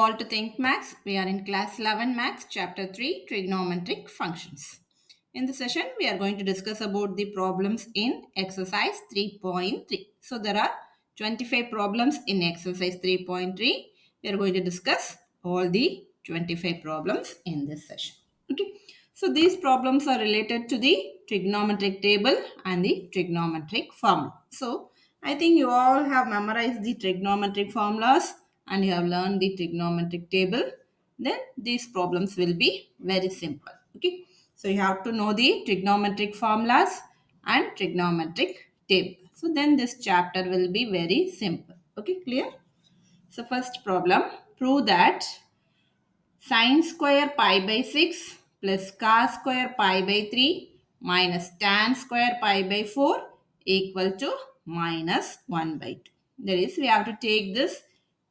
all to Think Max. We are in class 11 Max, chapter 3, Trigonometric Functions. In this session, we are going to discuss about the problems in exercise 3.3. So, there are 25 problems in exercise 3.3. We are going to discuss all the 25 problems in this session. Okay. So, these problems are related to the trigonometric table and the trigonometric formula. So, I think you all have memorized the trigonometric formulas and you have learned the trigonometric table. Then these problems will be very simple. Okay. So you have to know the trigonometric formulas and trigonometric table. So then this chapter will be very simple. Okay, clear? So first problem, prove that sin square pi by 6 plus cos square pi by 3 minus tan square pi by 4 equal to minus 1 by 2. That is, we have to take this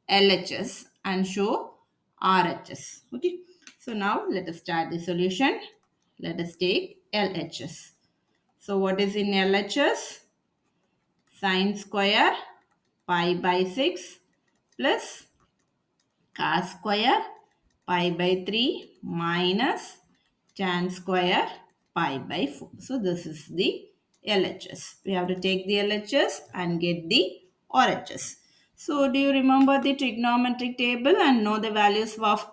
LHS and show RHS. Okay. So now let us start the solution. Let us take LHS. So what is in LHS? Sin square pi by 6 plus cos square pi by 3 minus tan square pi by 4. So this is the LHS. We have to take the LHS and get the RHS. So do you remember the trigonometric table and know the values of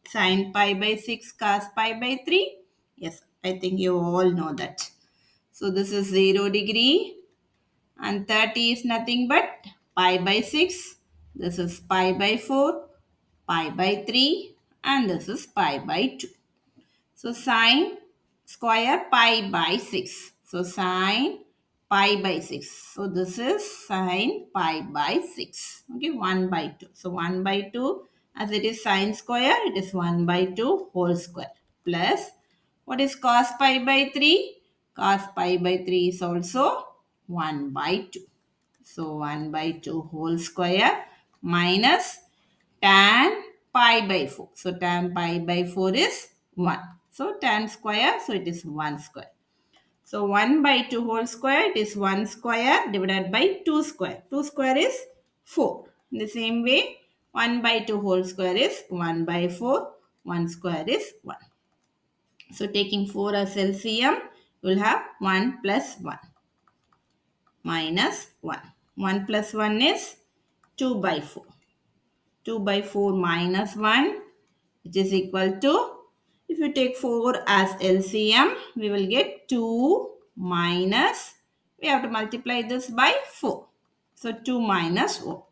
sin pi by 6 cos pi by 3? Yes, I think you all know that. So this is 0 degree and 30 is nothing but pi by 6. This is pi by 4, pi by 3 and this is pi by 2. So sine square pi by 6. So sine pi by 6. So this is sine pi by 6. Okay, 1 by 2. So 1 by 2 as it is sine square, it is 1 by 2 whole square plus what is cos pi by 3? Cos pi by 3 is also 1 by 2. So 1 by 2 whole square minus tan pi by 4. So tan pi by 4 is 1. So tan square, so it is 1 square. So 1 by 2 whole square, it is 1 square divided by 2 square. 2 square is 4. In the same way, 1 by 2 whole square is 1 by 4. 1 square is 1. So taking 4 as LCM, you will have 1 plus 1 minus 1. 1 plus 1 is 2 by 4. 2 by 4 minus 1 which is equal to, if you take 4 as LCM, we will get 2 minus, we have to multiply this by 4. So 2 minus 4.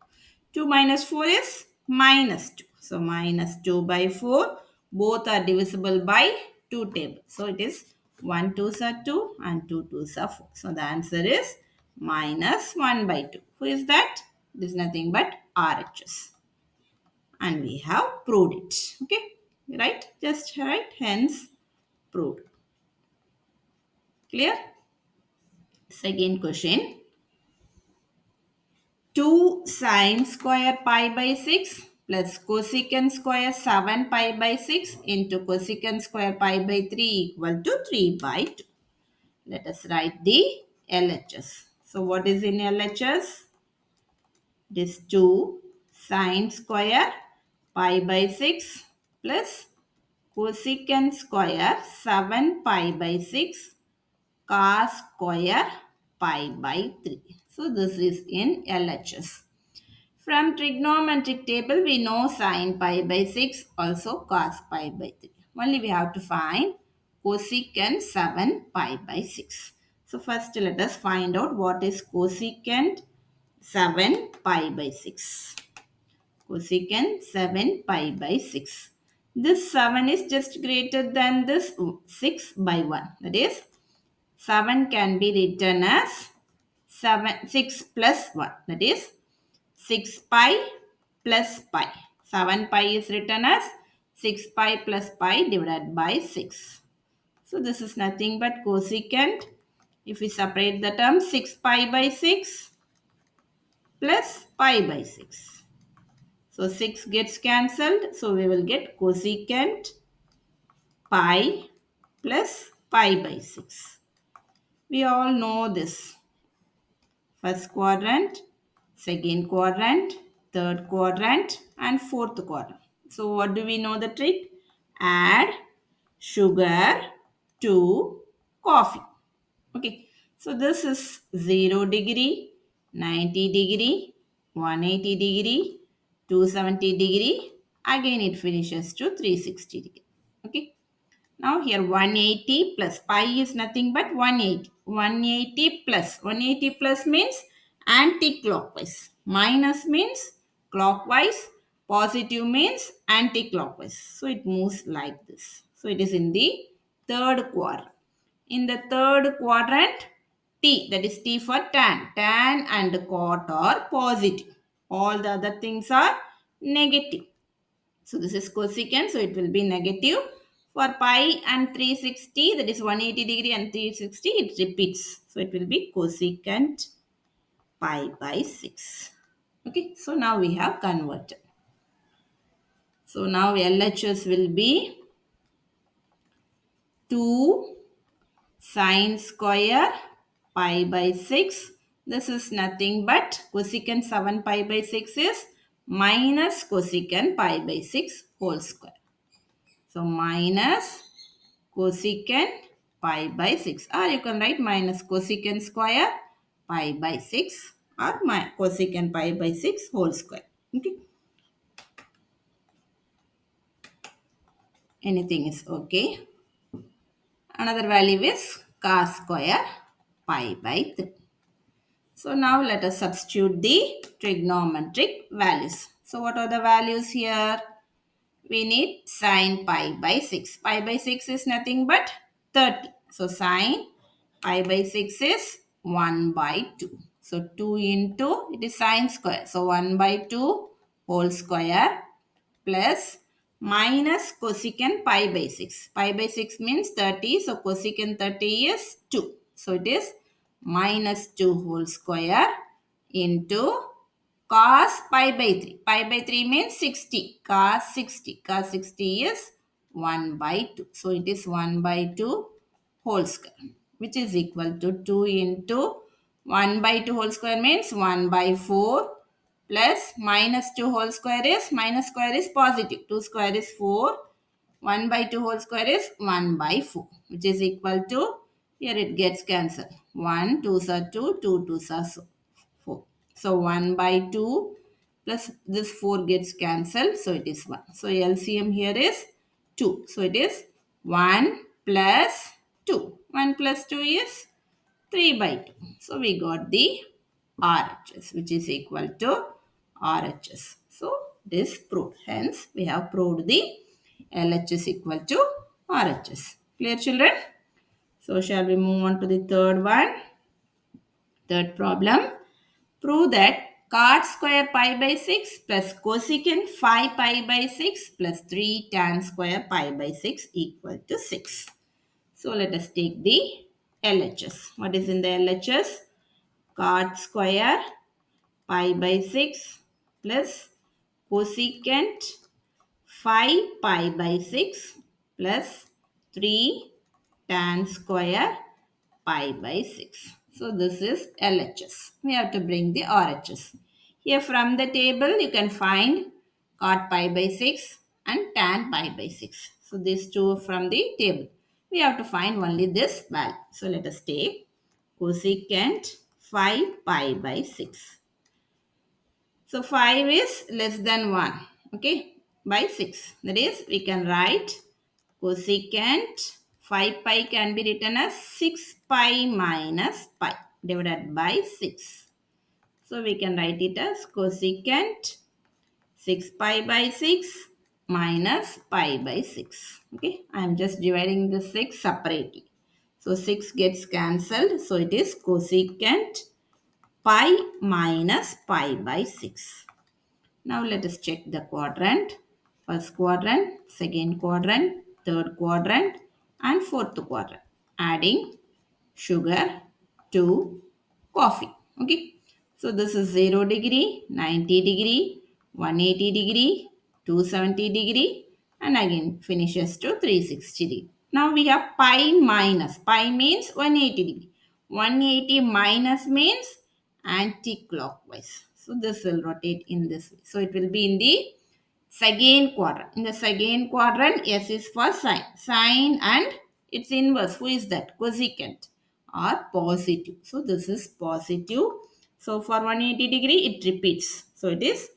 2 minus 4 is minus 2. So minus 2 by 4. Both are divisible by 2 tables. So it is 1 2s are 2 and 2 2s are 4. So the answer is minus 1 by 2. Who is that? This is nothing but RHS. And we have proved it. Okay, right? Just write hence proved. Clear? Second question. 2 sine square pi by 6 plus cosecant square 7 pi by 6 into cosecant square pi by 3 equal to 3 by 2. Let us write the LHS. So what is in LHS? It is 2 sine square pi by 6 plus cosecant square 7 pi by 6 cos square pi by 3. So this is in LHS. From trigonometric table we know sin pi by 6 also cos pi by 3. Only we have to find cosecant 7 pi by 6. So first let us find out what is cosecant 7 pi by 6. Cosecant 7 pi by 6. This 7 is just greater than this 6 by 1. That is 7 can be written as 6 plus 1. That is 6 pi plus pi. 7 pi is written as 6 pi plus pi divided by 6. So this is nothing but cosecant. If we separate the term 6 pi by 6 plus pi by 6. So 6 gets cancelled. So we will get cosecant pi plus pi by 6. We all know this. First quadrant, second quadrant, third quadrant and fourth quadrant. So what do we know the trick? Add sugar to coffee. Okay. So this is 0 degree, 90 degree, 180 degree, 270 degree. Again it finishes to 360 degree. Okay. Now here 180 plus pi is nothing but 180. 180 plus. 180 plus means anti-clockwise. Minus means clockwise. Positive means anti-clockwise. So it moves like this. So it is in the third quadrant. In the third quadrant, T, that is T for tan. Tan and cot are positive. All the other things are negative. So this is cosecant, so it will be negative. For pi and 360, that is 180 degree and 360, it repeats. So it will be cosecant pi by 6. Okay, so now we have converted. So now LHS will be 2 sine square pi by 6. This is nothing but cosecant 7 pi by 6 is minus cosecant pi by 6 whole square. So minus cosecant pi by 6, or you can write minus cosecant square pi by 6 or cosecant pi by 6 whole square. Okay. Anything is okay. Another value is cos square pi by 3. So now let us substitute the trigonometric values. So what are the values here? We need sine pi by 6. Pi by 6 is nothing but 30. So sine pi by 6 is 1 by 2. So 2 into, it is sine square. So 1 by 2 whole square plus minus cosecant pi by 6. Pi by 6 means 30. So cosecant 30 is 2. So it is minus 2 whole square into cos pi by 3. Pi by 3 means 60. Cos 60. Cos 60 is 1 by 2. So it is 1 by 2 whole square, which is equal to 2 into 1 by 2 whole square means 1 by 4 plus minus 2 whole square is, minus square is positive. 2 square is 4. 1 by 2 whole square is 1 by 4, which is equal to, here it gets cancelled. 1, 2s are 2, 2, 2s are 4. So 1 by 2 plus this 4 gets cancelled. So it is 1. So LCM here is 2. So it is 1 plus 2. 1 plus 2 is 3 by 2. So we got the RHS, which is equal to RHS. So this proved. Hence we have proved the LHS equal to RHS. Clear, children? So shall we move on to the third one? Third problem. Prove that cot square pi by 6 plus cosecant 5 pi by 6 plus 3 tan square pi by 6 equal to 6. So let us take the LHS. What is in the LHS? Cot square pi by 6 plus cosecant 5 pi by 6 plus 3 tan square pi by 6. So this is LHS. We have to bring the RHS. Here from the table you can find cot pi by 6 and tan pi by 6. So these two from the table. We have to find only this value. So let us take cosecant 5 pi by 6. So 5 is less than 1. Okay, by 6. That is, we can write cosecant 5 pi can be written as 6 pi minus pi divided by 6. So we can write it as cosecant 6 pi by 6 minus pi by 6. Okay, I am just dividing the 6 separately. So 6 gets cancelled. So it is cosecant pi minus pi by 6. Now let us check the quadrant. First quadrant, second quadrant, third quadrant and fourth quadrant. Adding sugar to coffee. Okay. So this is 0 degree, 90 degree, 180 degree, 270 degree and again finishes to 360 degree. Now we have pi minus. Pi means 180 degree. 180 minus means anti-clockwise. So this will rotate in this way. So it will be in the second quadrant. In the second quadrant, S is for sine. Sine and its inverse. Who is that? Cosecant or positive. So this is positive. So for 180 degree, it repeats. So it is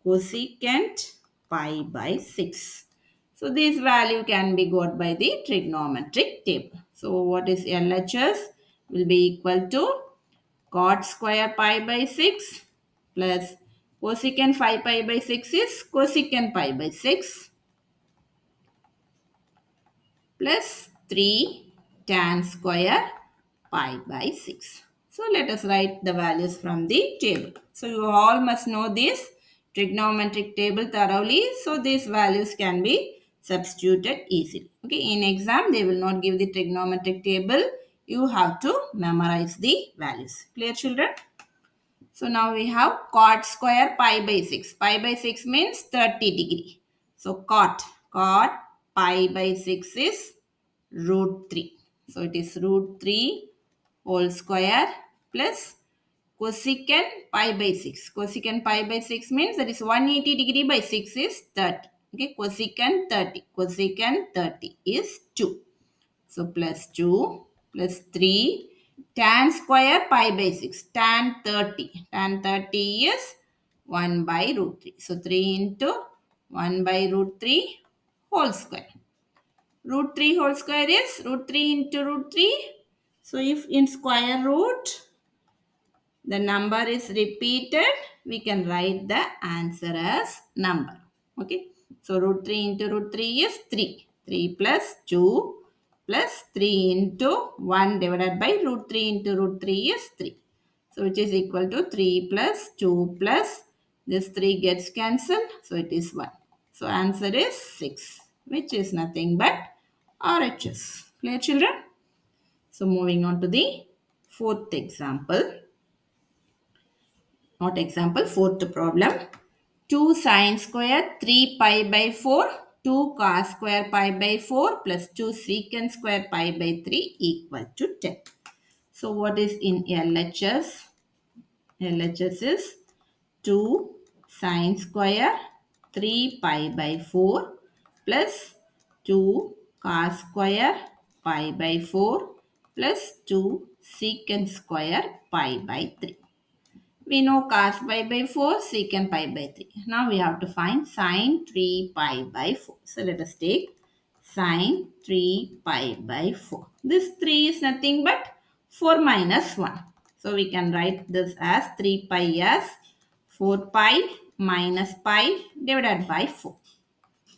cosecant pi by 6. So this value can be got by the trigonometric table. So what is LHS? Will be equal to cot square pi by 6 plus cosecant 5 pi by 6 is cosecant pi by 6 plus 3 tan square pi by 6. So let us write the values from the table. So you all must know this trigonometric table thoroughly. So these values can be substituted easily. Okay, in exam they will not give the trigonometric table. You have to memorize the values. Clear, children? So now we have cot square pi by 6. Pi by 6 means 30 degree. So cot pi by 6 is root 3. So it is root 3 whole square plus cosecant pi by 6. Cosecant pi by 6 means that is 180 degree by 6 is 30. Okay, cosecant 30. Cosecant 30 is 2. So plus 2 plus 3 tan square pi by 6. Tan 30. Tan 30 is 1 by root 3. So 3 into 1 by root 3 whole square. Root 3 whole square is root 3 into root 3. So if in square root the number is repeated, we can write the answer as number. Okay. So root 3 into root 3 is 3. 3 plus 2 plus 3 into 1 divided by root 3 into root 3 is 3. So which is equal to 3 plus 2 plus this 3 gets cancelled. So it is 1. So answer is 6, which is nothing but RHS. Clear, children? So moving on to the fourth example. Not example, fourth problem. 2 sine square 3 pi by 4, 2 cos square pi by 4 plus 2 secant square pi by 3 equal to 10. So what is in LHS? LHS is 2 sine square 3 pi by 4 plus 2 cos square pi by 4 plus 2 secant square pi by 3. We know cos pi by 4, secant pi by 3. Now we have to find sine 3 pi by 4. So let us take sine 3 pi by 4. This 3 is nothing but 4 minus 1. So we can write this as 3 pi as 4 pi minus pi divided by 4.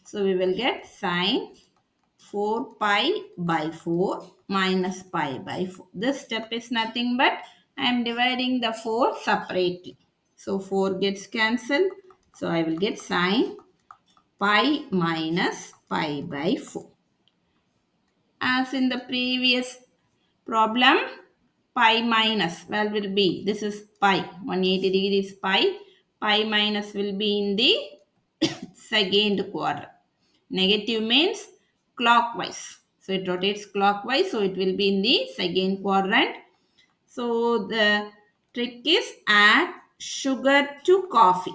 So we will get sine 4 pi by 4 minus pi by 4. This step is nothing but I am dividing the 4 separately. So 4 gets cancelled. So I will get sine pi minus pi by 4. As in the previous problem, pi minus well will be, this is pi, 180 degrees pi. Pi minus will be in the second quadrant. Negative means clockwise. So it rotates clockwise. So it will be in the second quadrant. So the trick is add sugar to coffee.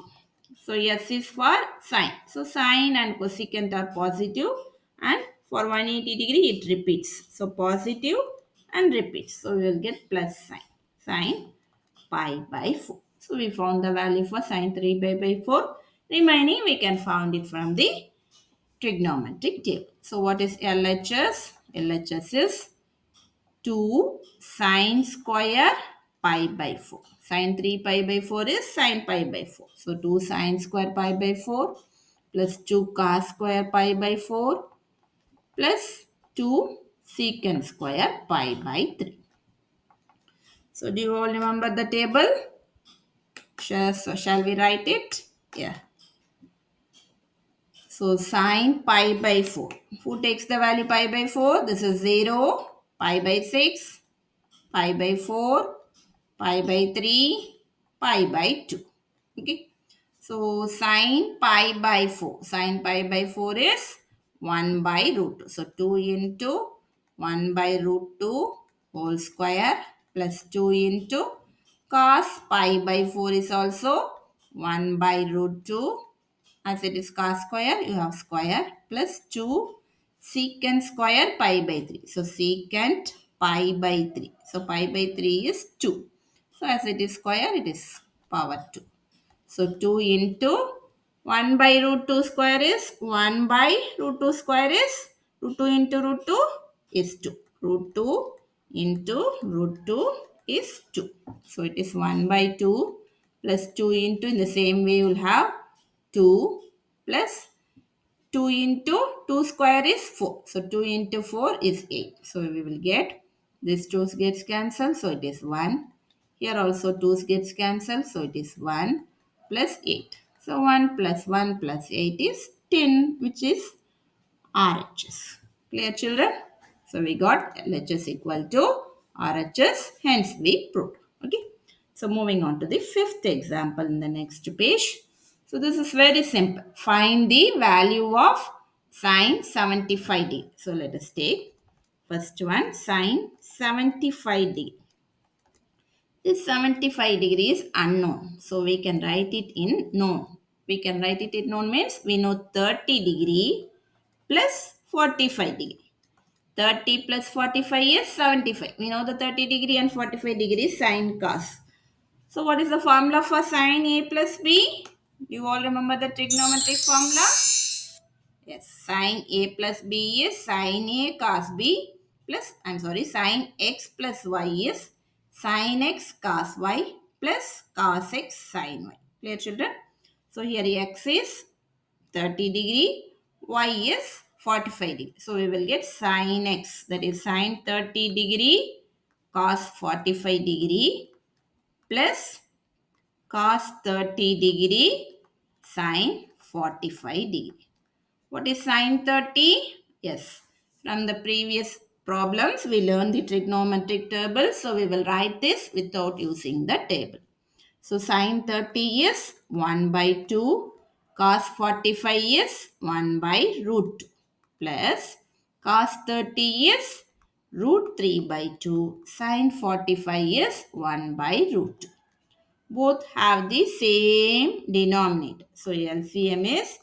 So S is for sine. So sine and cosecant are positive and for 180 degree it repeats. So positive and repeats. So we will get plus sine. Sine pi by 4. So we found the value for sine 3 pi by 4. Remaining we can find it from the trigonometric table. So what is LHS? LHS is 2 sine square pi by 4. Sine 3 pi by 4 is sine pi by 4. So 2 sine square pi by 4 plus 2 cos square pi by 4 plus 2 secant square pi by 3. So do you all remember the table? Shall we write it? Yeah. So sine pi by 4. Who takes the value pi by 4? This is 0, pi by 6, pi by 4, pi by 3, pi by 2. Okay. So sine pi by 4. Sine pi by 4 is 1 by root 2. So 2 into 1 by root 2 whole square plus 2 into cos pi by 4 is also 1 by root 2 as it is cos square, you have square plus 2 secant square pi by 3. So secant pi by 3. So pi by 3 is 2. So as it is square, it is power 2. So 2 into 1 by root 2 square is 1 by root 2 square is root 2 into root 2 is 2. Root 2 into root 2 is 2. So it is 1 by 2 plus 2 into, in the same way you will have 2 plus 2 into 2 square is 4. So 2 into 4 is 8. So we will get this 2 gets cancelled. So it is 1. Here also 2 gets cancelled. So it is 1 plus 8. So 1 plus 1 plus 8 is 10, which is RHS. Clear, children? So we got LHS equal to RHS. Hence we proved. Okay. So moving on to the fifth example in the next page. So this is very simple. Find the value of sine 75 degree. So let us take first one, sine 75 degree. This 75 degree is unknown. So we can write it in known. We can write it in known means we know 30 degree plus 45 degree. 30 plus 45 is 75. We know the 30 degree and 45 degree sine cos. So what is the formula for sine A plus B? You all remember the trigonometric formula? Yes, sine A plus B is sine A cos B plus, sine X plus Y is sine X cos Y plus cos X sine Y. Clear, children? So here X is 30 degree, Y is 45 degree. So we will get sine X, that is sine 30 degree cos 45 degree plus cos 30 degree sine 45 degree. What is sine 30? Yes, from the previous problems we learned the trigonometric table. So we will write this without using the table. So sine 30 is 1 by 2, cos 45 is 1 by root 2 plus cos 30 is root 3 by 2, sine 45 is 1 by root 2. Both have the same denominator. So LCM is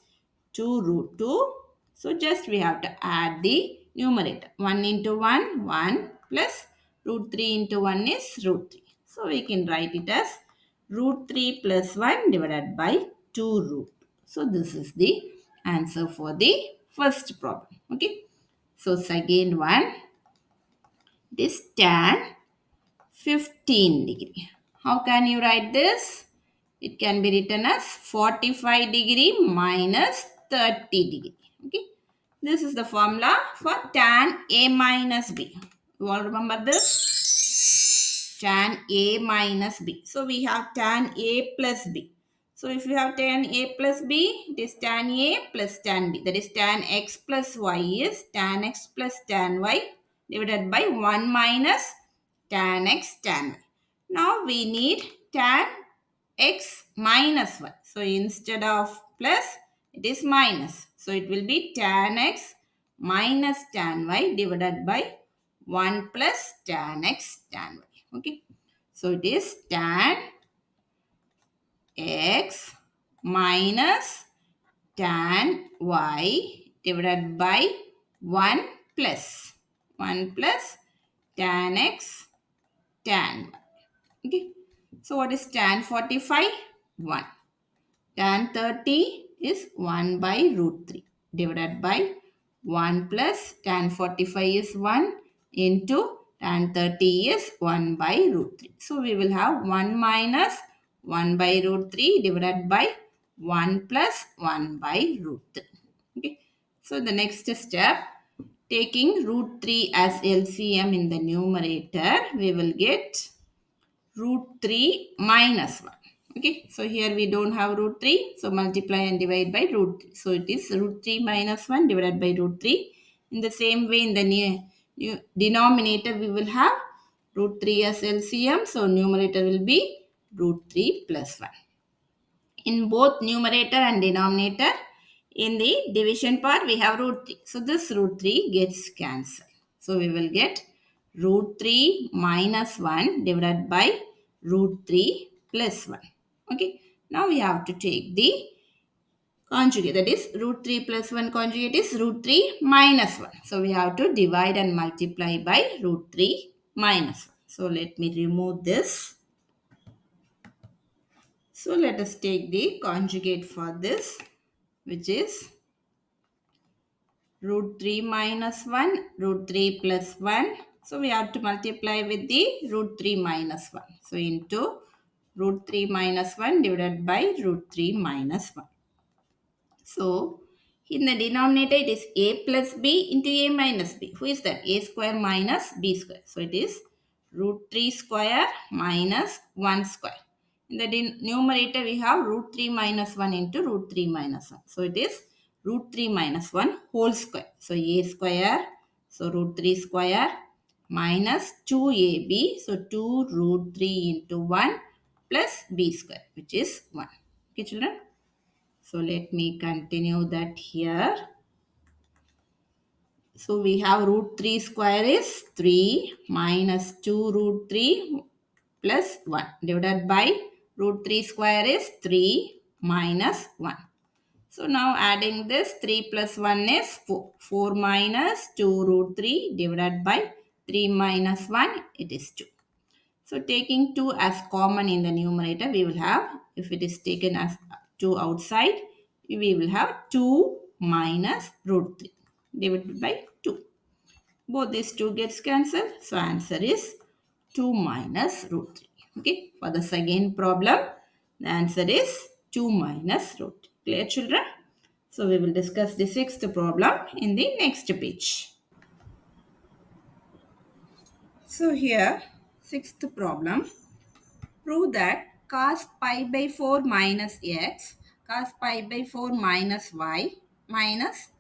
2 root 2. So just we have to add the numerator. 1 into 1, 1 plus root 3 into 1 is root 3. So we can write it as root 3 plus 1 divided by 2 root. So this is the answer for the first problem. Okay. So second one, this tan 15 degree. How can you write this? It can be written as 45 degree minus 30 degree. Okay. This is the formula for tan A minus B. You all remember this? Tan A minus B. So we have tan A plus B. So if you have tan A plus B, it is tan A plus tan B. That is tan X plus Y is tan X plus tan Y divided by 1 minus tan X tan Y. Now we need tan X minus 1. So instead of plus, it is minus. So it will be tan X minus tan Y divided by 1 plus tan X tan Y. Okay. So it is tan X minus tan Y divided by 1 plus 1 plus tan X tan Y. Okay. So what is tan 45? 1. Tan 30 is 1 by root 3 divided by 1 plus tan 45 is 1 into tan 30 is 1 by root 3. So we will have 1 minus 1 by root 3 divided by 1 plus 1 by root 3. Okay. So the next step, taking root 3 as LCM in the numerator, we will get root 3 minus 1. Okay, so here we don't have root 3. So multiply and divide by root 3. So it is root 3 minus 1 divided by root 3. In the same way, in the new denominator, we will have root 3 as LCM. So numerator will be root 3 plus 1. In both numerator and denominator, in the division part, we have root 3. So this root 3 gets cancelled. So we will get root 3 minus 1 divided by root 3 plus 1. Okay. Now we have to take the conjugate, that is root 3 plus 1 conjugate is root 3 minus 1. So we have to divide and multiply by root 3 minus 1. So let me remove this. So let us take the conjugate for this, which is root 3 minus 1, root 3 plus 1. So we have to multiply with the root 3 minus 1. So into root 3 minus 1 divided by root 3 minus 1. So, in the denominator it is a plus b into a minus b. Who is that? A square minus b square. So, it is root 3 square minus 1 square. In the numerator we have root 3 minus 1 into root 3 minus 1. So, it is root 3 minus 1 whole square. So, a square. So, root 3 square minus 2ab. So, 2 root 3 into 1 plus b square, which is 1. Okay, children? So let me continue that here. So we have root 3 square is 3 minus 2 root 3 plus 1 divided by root 3 square is 3 minus 1. So now adding this 3 plus 1 is 4. 4 minus 2 root 3 divided by 3 minus 1, it is 2. So taking 2 as common in the numerator, we will have, if it is taken as 2 outside, we will have 2 minus root 3 divided by 2. Both these 2 gets cancelled. So answer is 2 minus root 3. Okay. For the second problem, the answer is 2 minus root 3. Clear, children? So we will discuss the sixth problem in the next page. So here, sixth problem. Prove that cos pi by 4 minus x, cos pi by 4 minus y minus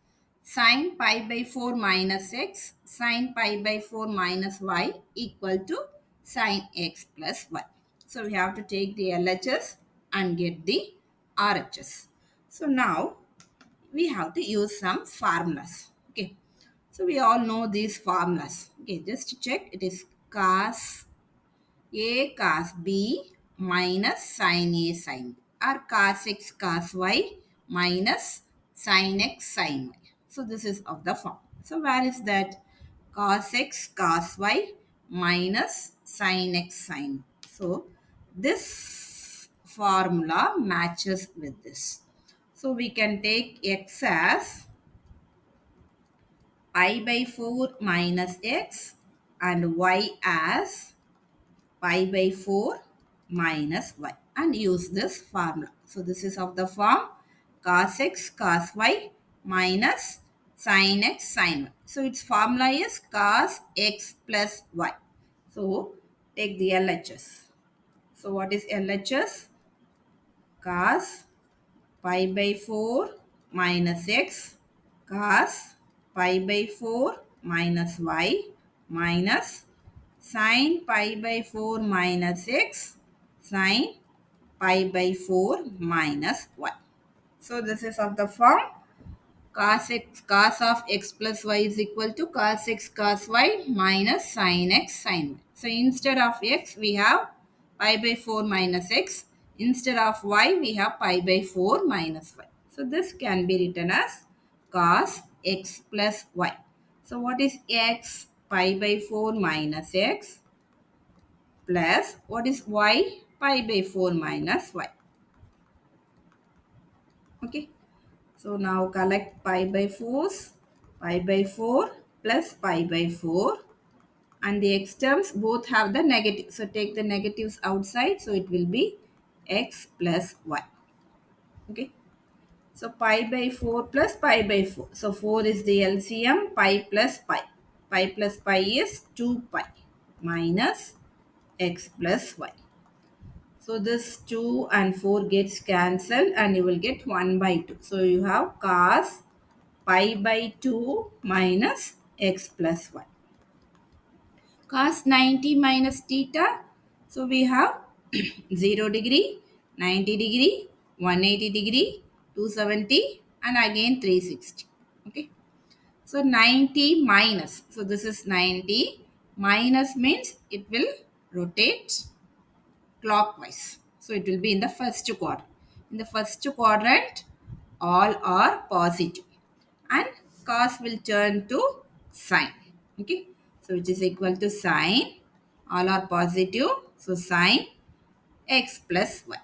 sin pi by 4 minus x, sin pi by 4 minus y equal to sin x plus y. So we have to take the LHS and get the RHS. So now we have to use some formulas. Okay. So we all know these formulas. Okay, just to check, it is cos a cos b minus sin a sin b, or cos x cos y minus sin x sin y. So this is of the form. So where is that? Cos x cos y minus sin x sin y. So this formula matches with this. So we can take x as pi by 4 minus x and y as pi by 4 minus y and use this formula. So this is of the form cos x cos y minus sin x sin y. So its formula is cos x plus y. So take the LHS. So what is LHS? Cos pi by 4 minus x cos pi by 4 minus y minus sin pi by 4 minus x sin pi by 4 minus y. So this is of the form cos of x plus y is equal to cos x cos y minus sin x sin y. So instead of x we have pi by 4 minus x. Instead of y we have pi by 4 minus y. So this can be written as cos x plus y. So what is x? Pi by 4 minus x plus what is y? Pi by 4 minus y. Okay. So now collect pi by 4's, pi by 4 plus pi by 4, and the x terms both have the negative. So take the negatives outside, so it will be x plus y. Okay. So pi by 4 plus pi by 4. So 4 is the LCM, pi plus pi. Pi plus pi is 2 pi minus x plus y. So this 2 and 4 gets cancelled and you will get 1 by 2. So you have cos pi by 2 minus x plus y. Cos 90 minus theta. So we have 0 degree, 90 degree, 180 degree, 270 and again 360. Okay. So 90 minus. So this is 90. Minus means it will rotate clockwise. So it will be in the first quadrant. In the first quadrant, all are positive and cos will turn to sine. Okay, so which is equal to sine, all are positive, so sine x plus y.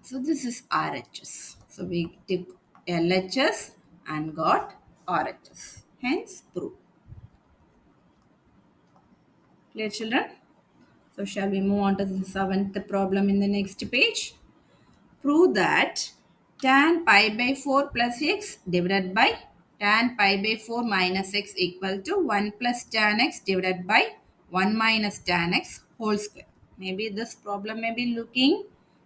So this is RHS. So we took LHS and got RHS. Hence proved. Clear, children? So shall we move on to the seventh problem in the next page? Prove that tan pi by 4 plus x divided by tan pi by 4 minus x equal to 1 plus tan x divided by 1 minus tan x whole square. Maybe this problem may be looking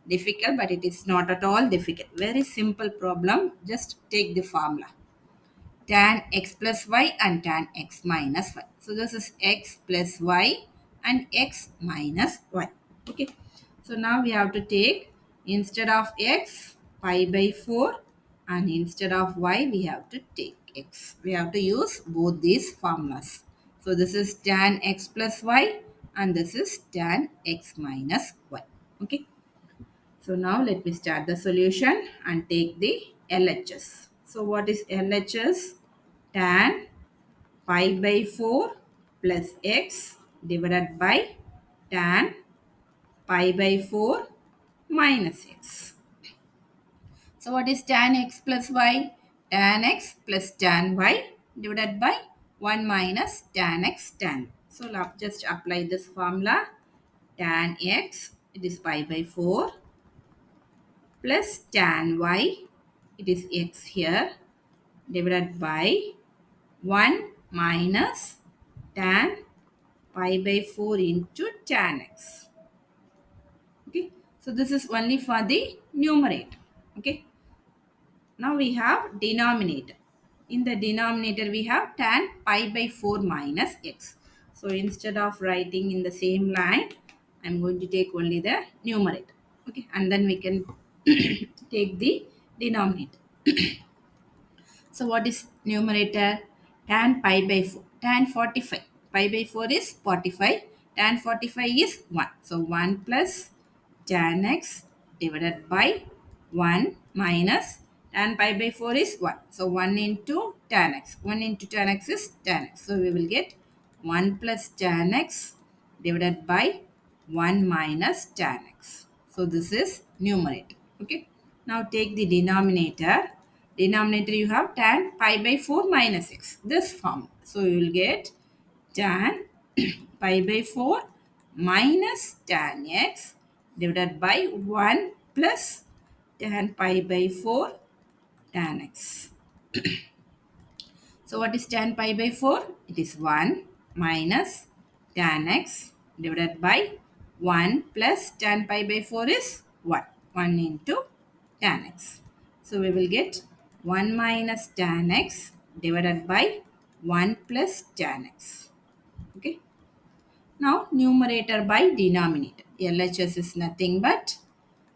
difficult, but it is not at all difficult. Very simple problem. Just take the formula. Tan x plus y and tan x minus y. So this is x plus y and x minus y. Okay. So now we have to take, instead of x, pi by 4, and instead of y we have to take x. We have to use both these formulas. So this is tan x plus y and this is tan x minus y. Okay. So now let me start the solution and take the LHS. So what is LHS? Tan pi by 4 plus x divided by tan pi by 4 minus x. So what is tan x plus y? Tan x plus tan y divided by 1 minus tan x tan. So just apply this formula. Tan x, it is pi by 4, plus tan y, it is x here, divided by 1 minus tan pi by 4 into tan x. Okay, so this is only for the numerator. Okay, now we have denominator. In the denominator we have tan pi by 4 minus x. So instead of writing in the same line, I am going to take only the numerator. Okay, and then we can take the denominator. So what is numerator? Tan pi by 4. Tan 45. Pi by 4 is 45. Tan 45 is 1. So 1 plus tan x divided by 1 minus tan pi by 4 is 1. So 1 into tan x. 1 into tan x is tan x. So we will get 1 plus tan x divided by 1 minus tan x. So this is numerator. Okay. Now take the denominator. Denominator you have tan pi by 4 minus x. This form. So you will get tan pi by 4 minus tan x divided by 1 plus tan pi by 4 tan x. So what is tan pi by 4? It is 1 minus tan x divided by 1 plus tan pi by 4 is 1. 1 into tan x. So we will get 1 minus tan x divided by 1 plus tan x. Okay. Now numerator by denominator. LHS is nothing but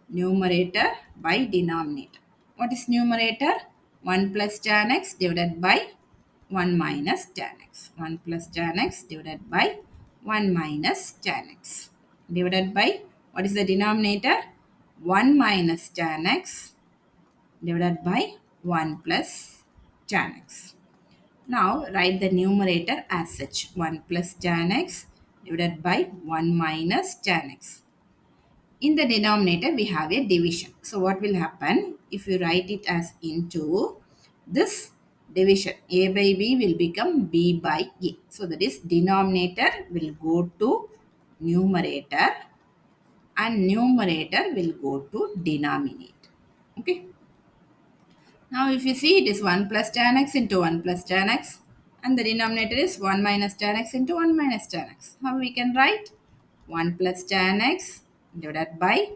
numerator by denominator. What is numerator? 1 plus tan x divided by 1 minus tan x. 1 plus tan x divided by 1 minus tan x. Divided by, what is the denominator? 1 minus tan x divided by 1 plus tan x. Now write the numerator as such. 1 plus tan x divided by 1 minus tan x. In the denominator, we have a division. So what will happen if you write it as into this division? A by B will become B by A. So that is denominator will go to numerator and numerator will go to denominator. Okay. Now if you see, it is 1 plus tan x into 1 plus tan x and the denominator is 1 minus tan x into 1 minus tan x. How we can write? 1 plus tan x divided by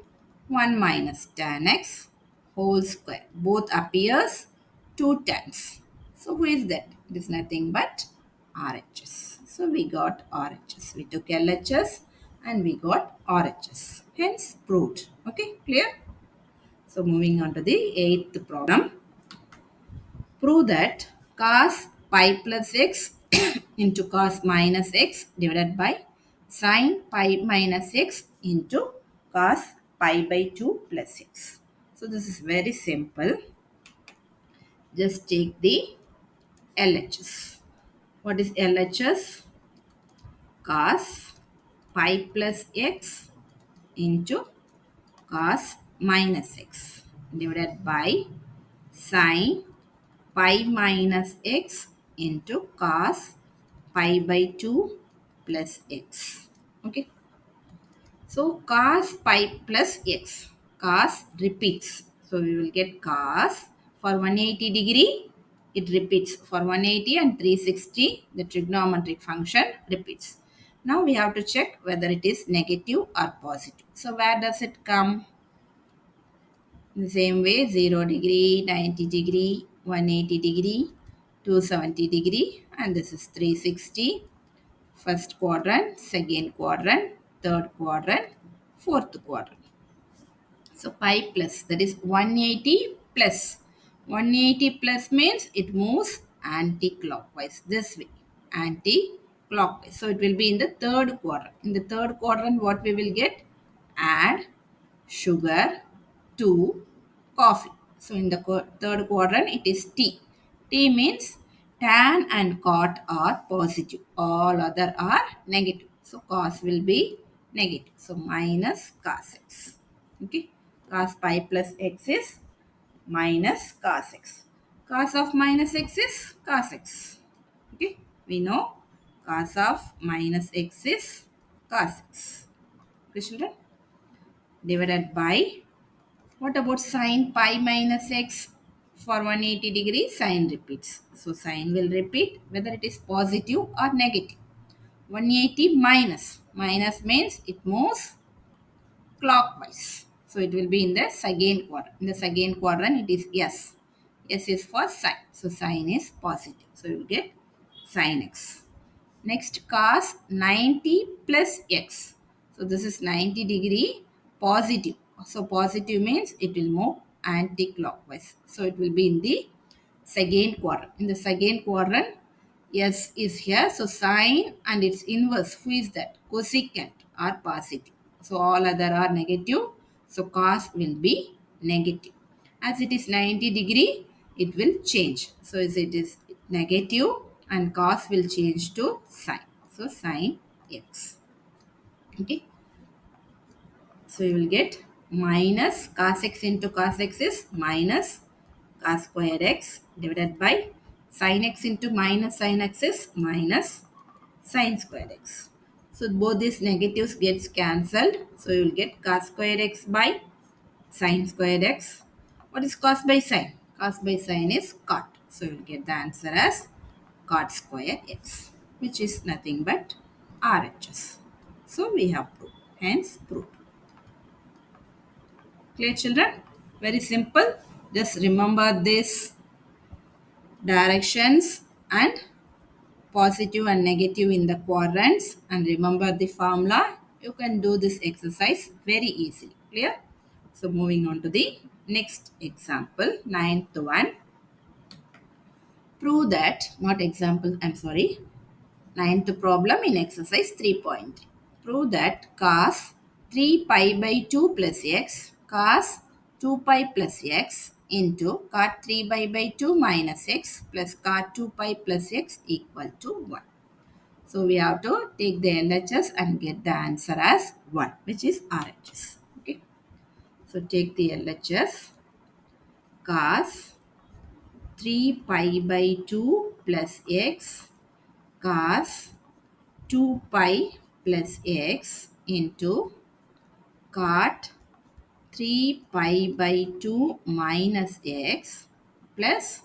1 minus tan x whole square. Both appears 2 times. So who is that? It is nothing but RHS. So we got RHS. We took LHS and we got RHS. Hence proved. Okay, clear? So moving on to the 8th problem. Prove that cos pi plus x into cos minus x divided by sin pi minus x into cos pi by 2 plus x. So this is very simple. Just take the LHS. What is LHS? Cos pi plus x into cos minus x divided by sin pi minus x into cos pi by 2 plus x. Okay. So cos pi plus x. Cos repeats. So we will get cos for 180 degree. It repeats for 180 and 360. The trigonometric function repeats. Now we have to check whether it is negative or positive. So where does it come? In the same way 0 degree, 90 degree, 180 degree, 270 degree, and this is 360. First quadrant, second quadrant, third quadrant, fourth quadrant. So pi plus, that is 180 plus. 180 plus means it moves anti-clockwise this way. Anti-clockwise. So it will be in the third quadrant. In the third quadrant, what we will get? Add sugar to coffee. So in the third quadrant, it is T. T means tan and cot are positive. All other are negative. So cos will be negative. So minus cos x. Okay. Cos pi plus x is minus cos x. Cos of minus x is cos x. Okay. We know cos of minus x is cos x. Okay, children? Divided by, what about sine pi minus x? For 180 degree, sine repeats. So sine will repeat whether it is positive or negative. 180 minus. Minus means it moves clockwise. So it will be in the second quadrant. In the second quadrant, it is S. S is for sine. So sine is positive. So you will get sine x. Next, cos 90 plus x. So this is 90 degree positive. So positive means it will move anti-clockwise. So it will be in the second quadrant. In the second quadrant, S is here. So sine and its inverse, who is that? Cosecant are positive. So all other are negative. So cos will be negative. As it is 90 degree, it will change. So as it is negative and cos will change to sine. So sine x. Okay. So you will get minus cos x into cos x is minus cos square x divided by sin x into minus sin x is minus sin square x. So both these negatives gets cancelled. So you will get cos square x by sin square x. What is cos by sin? Cos by sin is cot. So you will get the answer as cot square x, which is nothing but RHS. So we have proved. Hence proved. Clear, children? Very simple. Just remember this directions and positive and negative in the quadrants, and remember the formula. You can do this exercise very easily. Clear? So moving on to the next example, ninth one. Prove that, not example, I'm sorry. Ninth problem in exercise 3.3. Prove that cos 3 pi by 2 plus x cos 2 pi plus x into cot 3 pi by 2 minus x plus cot 2 pi plus x equal to 1. So we have to take the LHS and get the answer as 1, which is RHS. Okay. So take the LHS. Cos 3 pi by 2 plus x cos 2 pi plus x into cot 3 pi by 2 minus x plus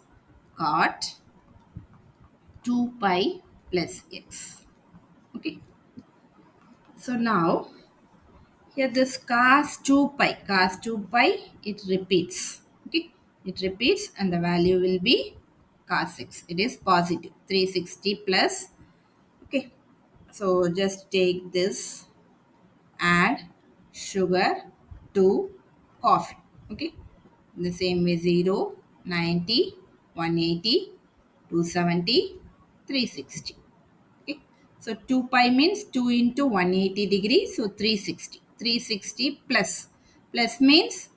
cot 2 pi plus x. Okay. So now here this cos 2 pi, it repeats. Okay. It repeats and the value will be cos x. It is positive. 360 plus. Okay. So just take this, add sugar to coffee. Okay. In the same way 0, 90, 180, 270, 360. Okay. So 2 pi means 2 into 180 degree. So 360. 360 plus. Plus means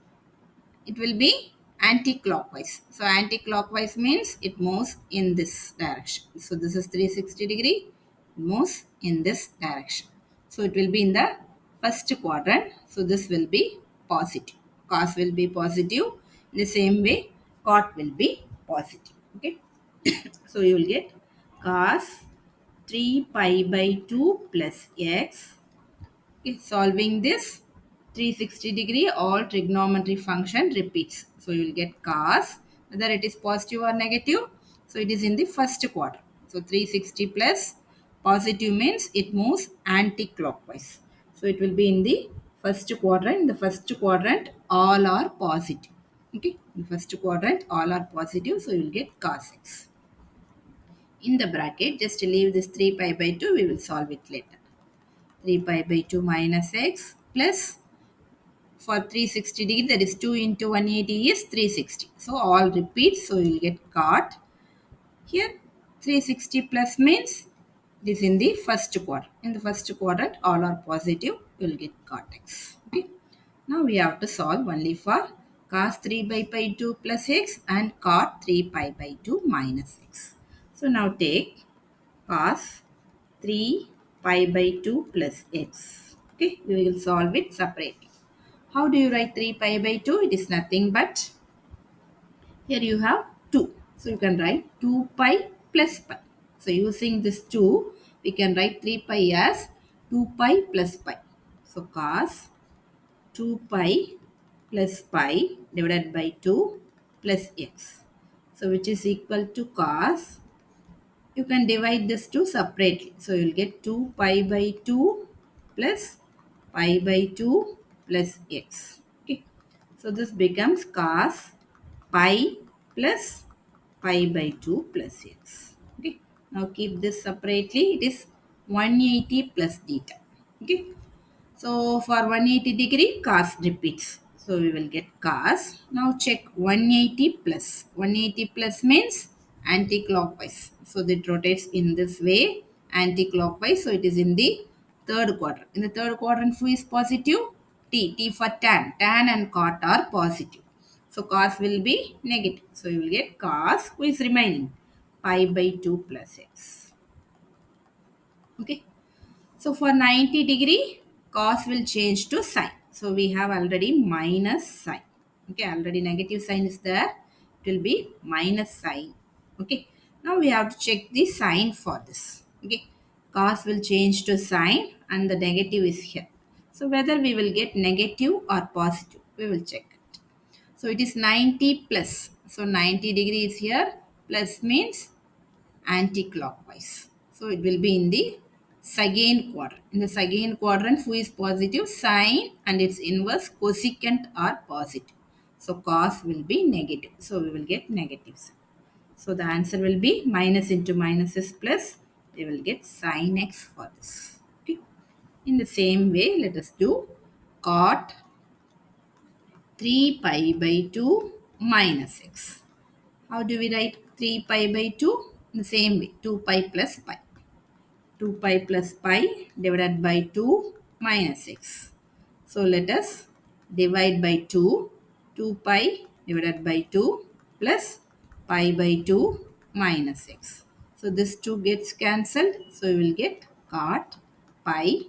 it will be anti-clockwise. So anti-clockwise means it moves in this direction. So this is 360 degree, it moves in this direction. So it will be in the first quadrant. So this will be positive. Cos will be positive. In the same way, cot will be positive. Okay. So you will get cos 3 pi by 2 plus x. Okay, solving this 360 degree all trigonometry function repeats. So you will get cos, whether it is positive or negative. So it is in the first quadrant. So 360 plus positive means it moves anti-clockwise. So it will be in the first quadrant. In the first quadrant, all are positive. Okay, in the first quadrant, all are positive. So you will get cos x. In the bracket, just leave this 3 pi by 2. We will solve it later. 3 pi by 2 minus x plus for 360 degree, that is 2 into 180 is 360. So all repeats, so you will get cot. Here 360 plus means this in the first quadrant. In the first quadrant all are positive, you will get cot x. Okay. Now we have to solve only for cos 3 by pi 2 plus x and cot 3 pi by 2 minus x. So now take cos 3 pi by 2 plus x. Okay, we will solve it separately. How do you write 3 pi by 2? It is nothing but here you have 2. So you can write 2 pi plus pi. So using this 2, we can write 3 pi as 2 pi plus pi. So cos 2 pi plus pi divided by 2 plus x. So which is equal to cos, you can divide this 2 separately. So you will get 2 pi by 2 plus pi by 2 plus x. Okay. So this becomes cos pi plus pi by 2 plus x. Okay. Now keep this separately. It is 180 plus theta. Okay. So for 180 degree, cos repeats. So we will get cos. Now check 180 plus. 180 plus means anti-clockwise. So it rotates in this way, anti-clockwise. So it is in the third quadrant. In the third quadrant, who is positive? T. T for tan. Tan and cot are positive. So cos will be negative. So you will get cos, who is remaining? Pi by 2 plus x. Okay. So for 90 degree, cos will change to sine. So we have already minus sine. Okay, already negative sign is there. It will be minus sine. Okay, now we have to check the sign for this. Okay, cos will change to sine and the negative is here. So whether we will get negative or positive, we will check it. So it is 90 plus. So 90 degree is here. Plus means anti-clockwise. So it will be in the second quadrant. In the second quadrant, who is positive? Sine and its inverse cosecant are positive. So cos will be negative. So we will get negative sign. So the answer will be minus into minus is plus. We will get sin x for this. Okay. In the same way, let us do cot 3 pi by 2 minus x. How do we write 3 pi by 2? In the same way, 2 pi plus pi. 2 pi plus pi divided by 2 minus x. So let us divide by 2. 2 pi divided by 2 plus pi by 2 minus x. So this 2 gets cancelled. So you will get cot pi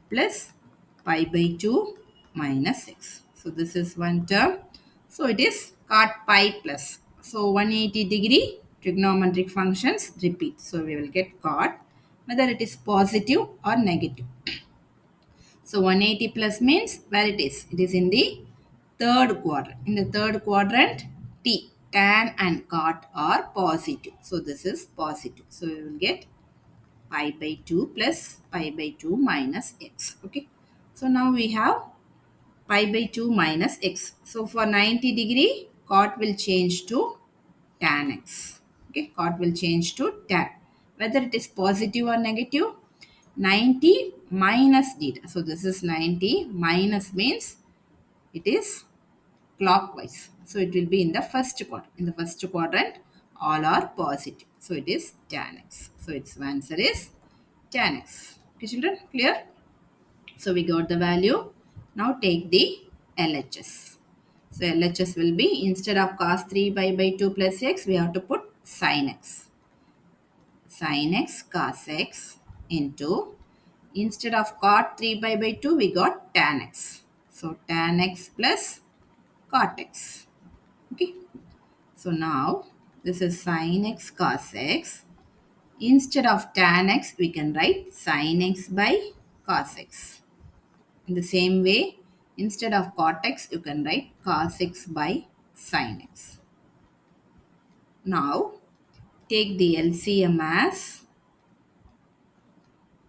plus pi by 2 minus x. So this is one term. So it is cot pi plus. So 180 degree trigonometric functions repeat. So we will get cot whether it is positive or negative. So 180 plus means where it is? It is in the third quadrant. In the third quadrant, T, tan and cot are positive. So this is positive. So we will get pi by 2 plus pi by 2 minus x. Okay. So now we have pi by 2 minus x. So for 90 degree, cot will change to tan x. Okay, cot will change to tan. Whether it is positive or negative, 90 minus theta. So this is 90 minus means it is clockwise. So it will be in the first quadrant. In the first quadrant, all are positive. So it is tan x. So its answer is tan x. Okay, children, clear? So we got the value. Now take the LHS. So LHS will be, instead of cos 3 pi by 2 plus x, we have to put sin x. Sin x cos x into, instead of cot 3 pi by 2, we got tan x. So tan x plus cot x. Okay. So now this is sin x cos x. Instead of tan x, we can write sin x by cos x. In the same way, instead of cot x, you can write cos x by sin x. Now, take the LCM as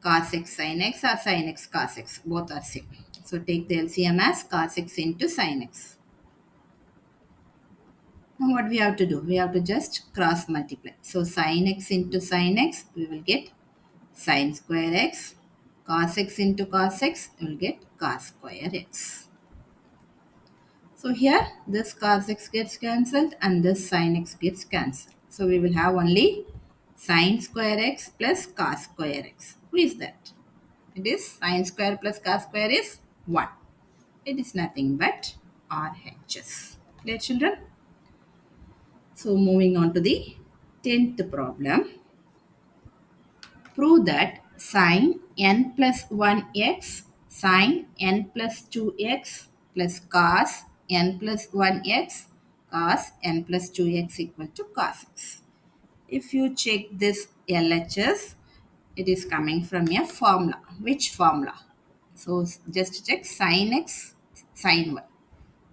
cos x sin x or sin x cos x. Both are same. So, take the LCM as cos x into sin x. Now, what we have to do? We have to just cross multiply. So, sin x into sin x, we will get sin square x. Cos x into cos x, we will get cos square x. So here this cos x gets cancelled and this sin x gets cancelled. So we will have only sin square x plus cos square x. Who is that? It is sin square plus cos square is 1. It is nothing but RHS. Clear, children? So moving on to the 10th problem. Prove that sin n plus 1x sin n plus 2x plus cos n plus 1x cos n plus 2x equal to cos x. If you check this LHS, it is coming from a formula. Which formula? So just check sin x sin y.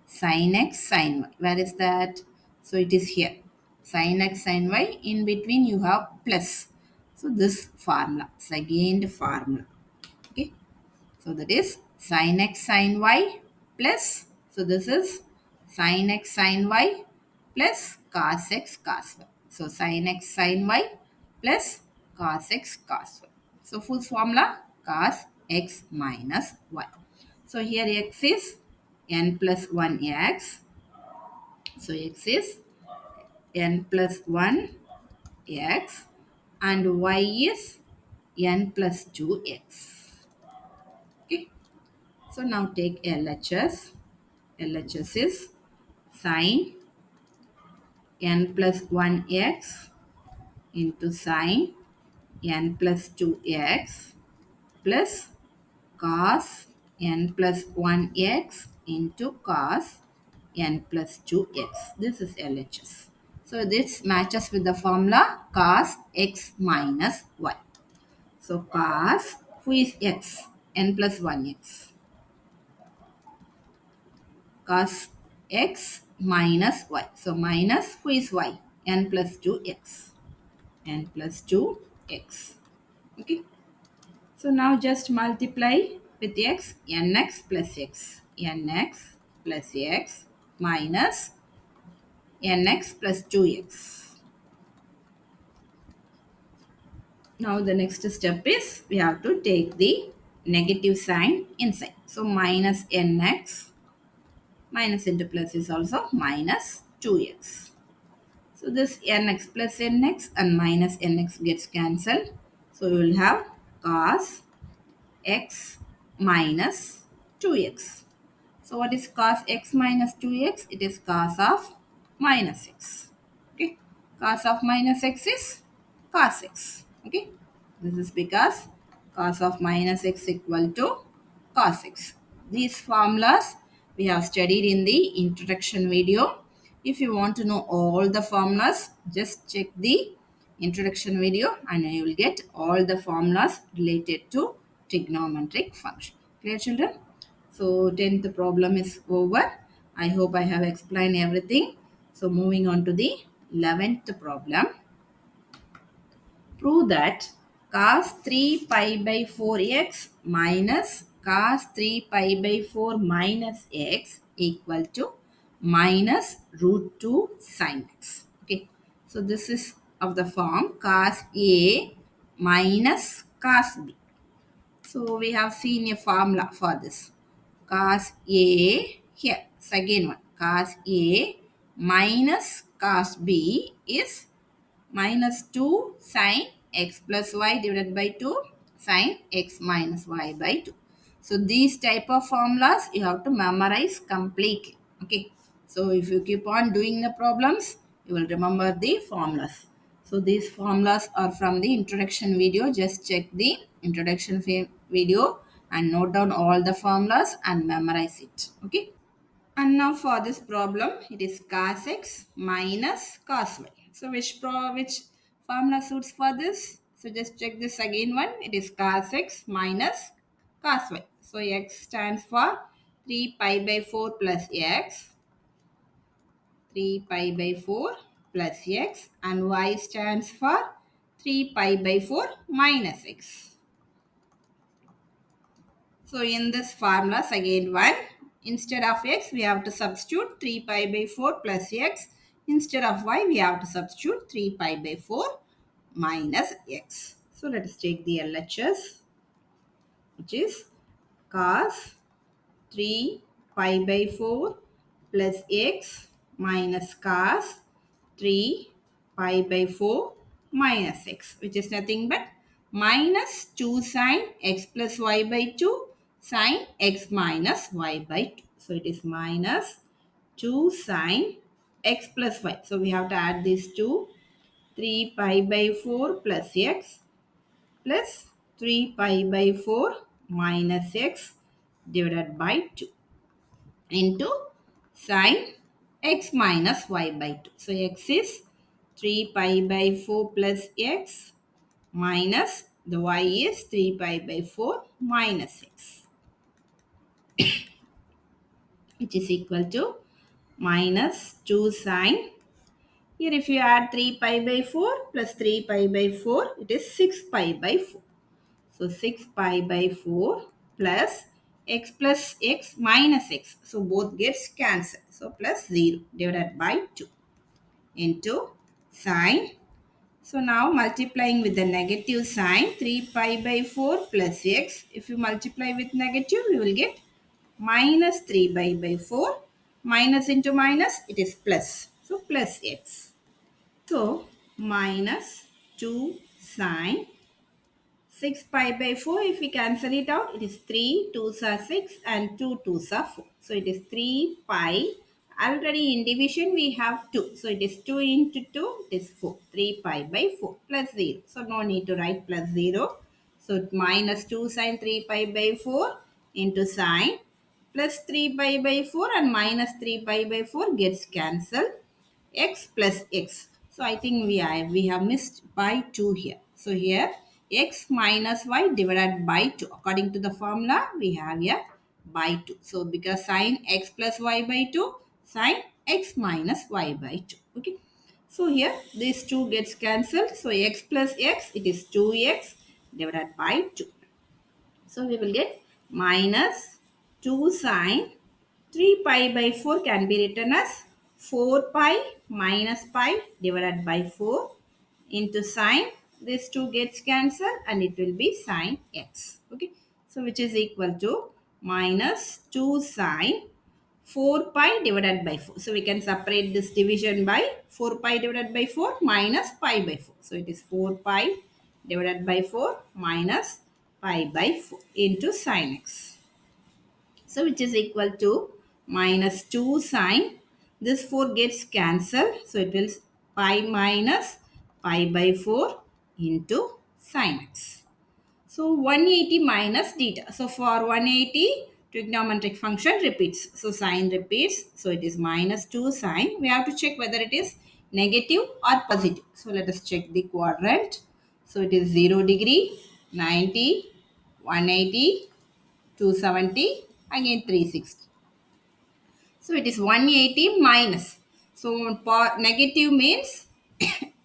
Sin x sin y. Where is that? So it is here. Sin x sin y. In between you have plus. So this formula. Second formula. Okay. So that is sin x sin y plus. So this is sin x sin y plus cos x cos y. So sin x sin y plus cos x cos y. So full formula cos x minus y. So here x is n plus 1x. So x is n plus 1x and y is n plus 2x. Okay. So now take LHS. LHS is sin n plus 1x into sin n plus 2x plus cos n plus 1x into cos n plus 2x. This is LHS. So this matches with the formula cos x minus y. So cos, who is x? N plus 1x. Cos x minus y. So minus, who is y? N plus 2x. N plus 2x. Okay. So now just multiply with x, nx plus x. Nx plus x minus nx plus 2x. Now the next step is we have to take the negative sign inside. So minus nx, minus into plus is also minus 2x. So this nx plus nx and minus nx gets cancelled. So we will have cos x minus 2x. So what is cos x minus 2x? It is cos of minus x. Okay. Cos of minus x is cos x. Okay. This is because cos of minus x equal to cos x. These formulas we have studied in the introduction video. If you want to know all the formulas, just check the introduction video and you will get all the formulas related to trigonometric function. Clear, children? So 10th problem is over. I hope I have explained everything. So moving on to the 11th problem. Prove that cos 3 pi by 4x minus cos 3 pi by 4 minus x equal to minus root 2 sin x. Okay. So this is of the form cos A minus cos B. So we have seen a formula for this. Cos A, here, second one, cos A minus cos B is minus 2 sin x plus y divided by 2 sin x minus y by 2. So these type of formulas you have to memorize completely. Okay. So if you keep on doing the problems, you will remember the formulas. So these formulas are from the introduction video. Just check the introduction video and note down all the formulas and memorize it. Okay. And now for this problem, it is cos x minus cos y. So which formula suits for this? So just check this again one. It is cos x minus cos y. So x stands for 3 pi by 4 plus x, 3 pi by 4 plus x, and y stands for 3 pi by 4 minus x. So in this formula, again 1, instead of x, we have to substitute 3 pi by 4 plus x. Instead of y, we have to substitute 3 pi by 4 minus x. So let us take the LHS, which is cos 3 pi by 4 plus x minus cos 3 pi by 4 minus x, which is nothing but minus 2 sine x plus y by 2 sine x minus y by 2. So it is minus 2 sine x plus y. So we have to add these two. 3 pi by 4 plus x plus 3 pi by 4 minus x divided by 2 into sine x minus y by 2. So x is 3 pi by 4 plus x minus the y is 3 pi by 4 minus x, which is equal to minus 2 sine. Here if you add 3 pi by 4 plus 3 pi by 4, it is 6 pi by 4. So 6 pi by 4 plus x minus x. So both gets cancelled. So plus 0 divided by 2 into sine. So now multiplying with the negative sign, 3 pi by 4 plus x. If you multiply with negative, you will get minus 3 pi by 4. Minus into minus, it is plus. So plus x. So minus 2 sine 6 pi by 4, if we cancel it out, it is 3 2s are 6 and 2 2s are 4. So it is 3 pi. Already in division we have 2. So it is 2 into 2, it is 4. 3 pi by 4 plus 0. So no need to write plus 0. So minus 2 sine 3 pi by 4 into sine plus 3 pi by 4 and minus 3 pi by 4 gets cancelled. X plus x. So I think we have missed by 2 here. So here x minus y divided by 2. According to the formula, we have here by 2. So because sine x plus y by 2, sine x minus y by 2. Okay. So here these 2 gets cancelled. So x plus x, it is 2x divided by 2. So we will get minus 2 sine 3 pi by 4 can be written as 4 pi minus pi divided by 4 into sine. This 2 gets cancelled and it will be sine x. Okay. So which is equal to minus 2 sine 4 pi divided by 4. So we can separate this division by 4 pi divided by 4 minus pi by 4. So it is 4 pi divided by 4 minus pi by 4 into sine x. So which is equal to minus 2 sine. This 4 gets cancelled. So it will pi minus pi by 4 into sine x. So 180 minus theta. So for 180, trigonometric function repeats. So sine repeats. So it is minus 2 sine. We have to check whether it is negative or positive. So let us check the quadrant. So it is 0 degree, 90, 180, 270, again 360. So it is 180 minus. So negative means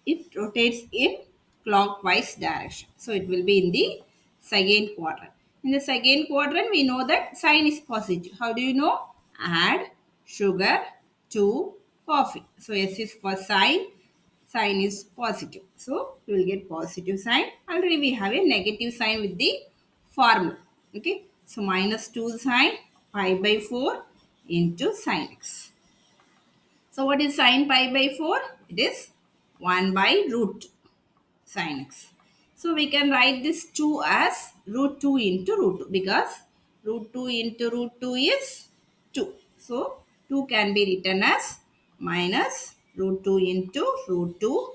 it rotates in clockwise direction. So it will be in the second quadrant. In the second quadrant, we know that sign is positive. How do you know? Add sugar to coffee. So S is for sign. Sign is positive. So we will get positive sign. Already we have a negative sign with the formula. Okay. So minus 2 sine pi by 4 into sine x. So what is sine pi by 4? It is 1 by root 2 sine x. So we can write this 2 as root 2 into root 2 because root 2 into root 2 is 2. So 2 can be written as minus root 2 into root 2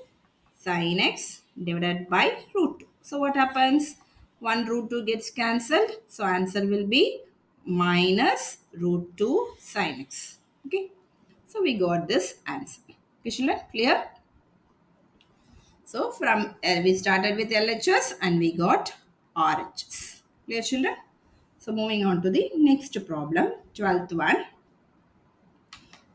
sin x divided by root 2. So what happens? 1 root 2 gets cancelled. So answer will be minus root 2 sin x. Okay. So we got this answer. Okay, children, clear? So from we started with LHS and we got RHS. Clear, children? So moving on to the next problem, 12th one.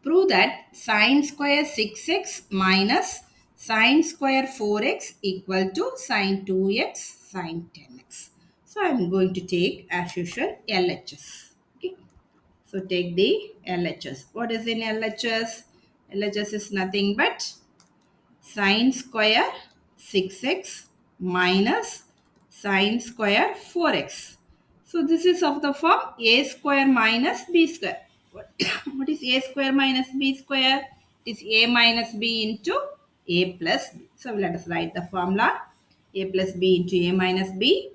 Prove that sine square 6x minus sine square 4x equal to sine 2x sine 10x. So I am going to take as usual LHS. Okay. So take the LHS. What is in LHS? LHS is nothing but sine square 6x minus sine square 4x. So this is of the form a square minus b square. What is a square minus b square? It is a minus b into a plus b. So let us write the formula. A plus b into a minus b.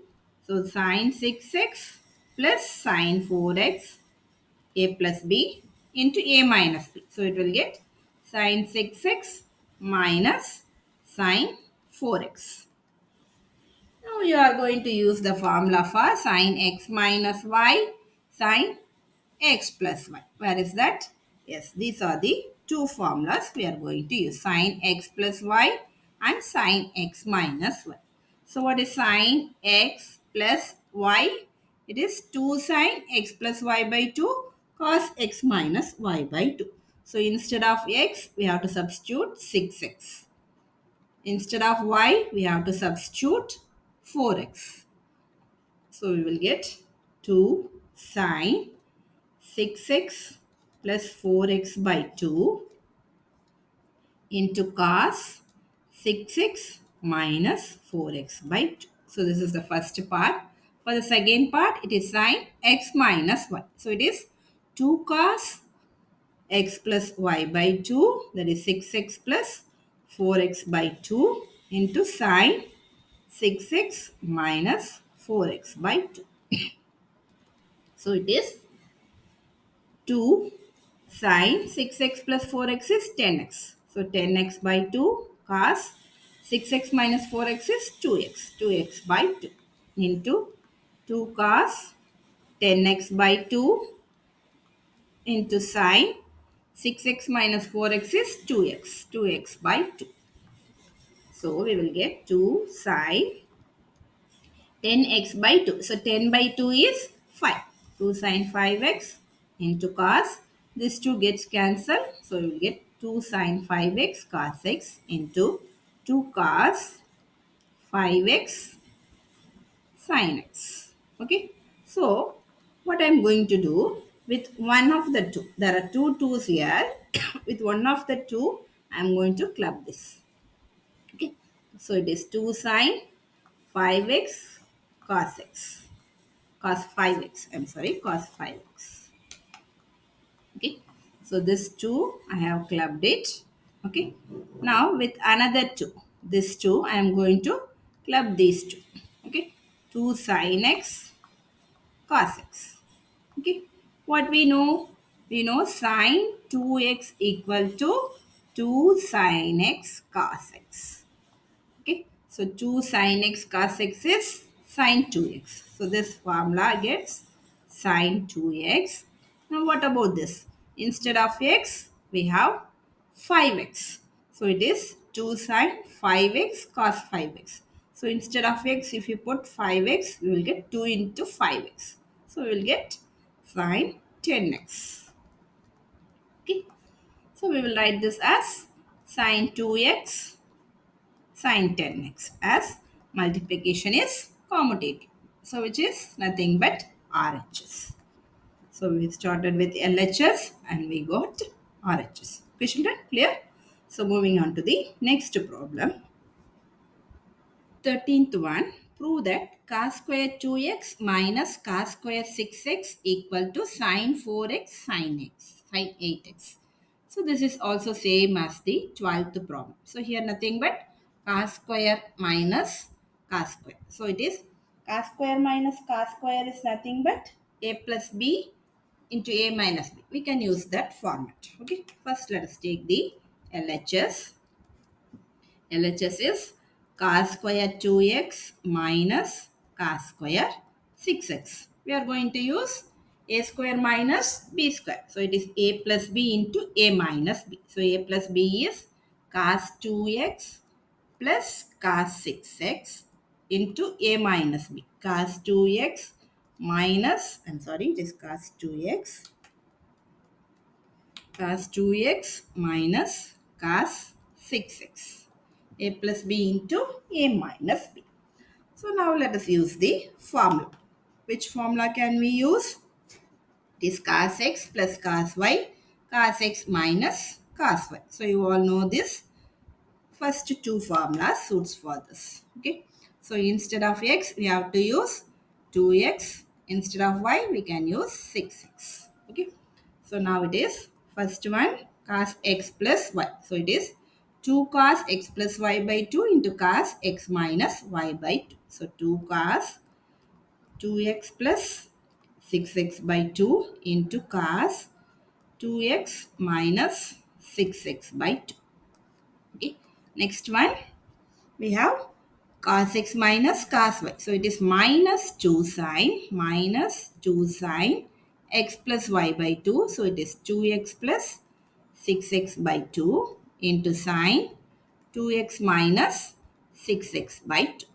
So sine 6x plus sine 4x a plus b into a minus b. So it will get sine 6x minus sine 4x. Now you are going to use the formula for sine x minus y, sine x plus y. Where is that? Yes, these are the two formulas we are going to use. Sine x plus y and sine x minus y. So what is sine x plus y? It is 2 sine x plus y by 2 cos x minus y by 2. So instead of x, we have to substitute 6x. Instead of y, we have to substitute 4x. So we will get 2 sine 6x plus 4x by 2 into cos 6x minus 4x by 2. So this is the first part. For the second part, it is sine x minus y. So it is 2 cos x plus y by 2, that is 6x plus 4x by 2 into sine 6x minus 4x by 2. So it is 2 sine 6x plus 4x is 10x. So 10x by 2 cos 6x minus 4x is 2x. 2x by 2 into 2 cos 10x by 2 into sine 6x minus 4x is 2x. 2x by 2. So we will get 2 sine 10x by 2. So 10 by 2 is 5. 2 sine 5x into cos. This 2 gets cancelled. So you will get 2 sine 5x cos x into 2 cos 5x sin x. Okay. So what I am going to do with one of the two. There are two 2's here. With one of the two, I am going to club this. Okay. So it is 2 sine 5x cos x. Cos 5x. I'm sorry, cos 5x. Okay. So this 2, I have clubbed it. Okay. Now with another 2, this 2, I am going to club these 2. Okay. 2 sin x cos x. Okay. What we know? We know sine 2x equal to 2 sin x cos x. Okay. So 2 sin x cos x is sin 2x. So this formula gets sin 2x. Now what about this? Instead of x, we have 5x. So it is 2 sin 5x cos 5x. So instead of x, if you put 5x, we will get 2 into 5x. So we will get sin 10x. Okay. So we will write this as sin 2x sin 10x as multiplication is commutative. So which is nothing but RHS. So we started with LHS and we got RHS. Okay, children, clear? So moving on to the next problem. 13th one, prove that cos square 2x minus cos square 6x equal to sine 4x sine 8x. So this is also same as the 12th problem. So here nothing but cos square minus cos square. So it is cos square minus cos square is nothing but a plus b into a minus b. We can use that format. Okay. First, let us take the LHS. LHS is cos square 2x minus cos square 6x. We are going to use a square minus b square. So it is a plus b into a minus b. So a plus b is cos 2x plus cos 6x into a minus b. Cos 2x minus, I'm sorry, it is cos 2x minus cos 6x. A plus b into a minus b. So now let us use the formula. Which formula can we use? It is cos x plus cos y, cos x minus cos y. So you all know this. First two formulas suits for this. Okay. So instead of x, we have to use 2x. Instead of y, we can use 6x. Okay. So now it is first one cos x plus y. So it is 2 cos x plus y by 2 into cos x minus y by 2. So 2 cos 2x plus 6x by 2 into cos 2x minus 6x by 2. Okay. Next one we have cos x minus cos y. So it is minus 2 sine x plus y by 2. So it is 2x plus 6x by 2 into sine 2x minus 6x by 2.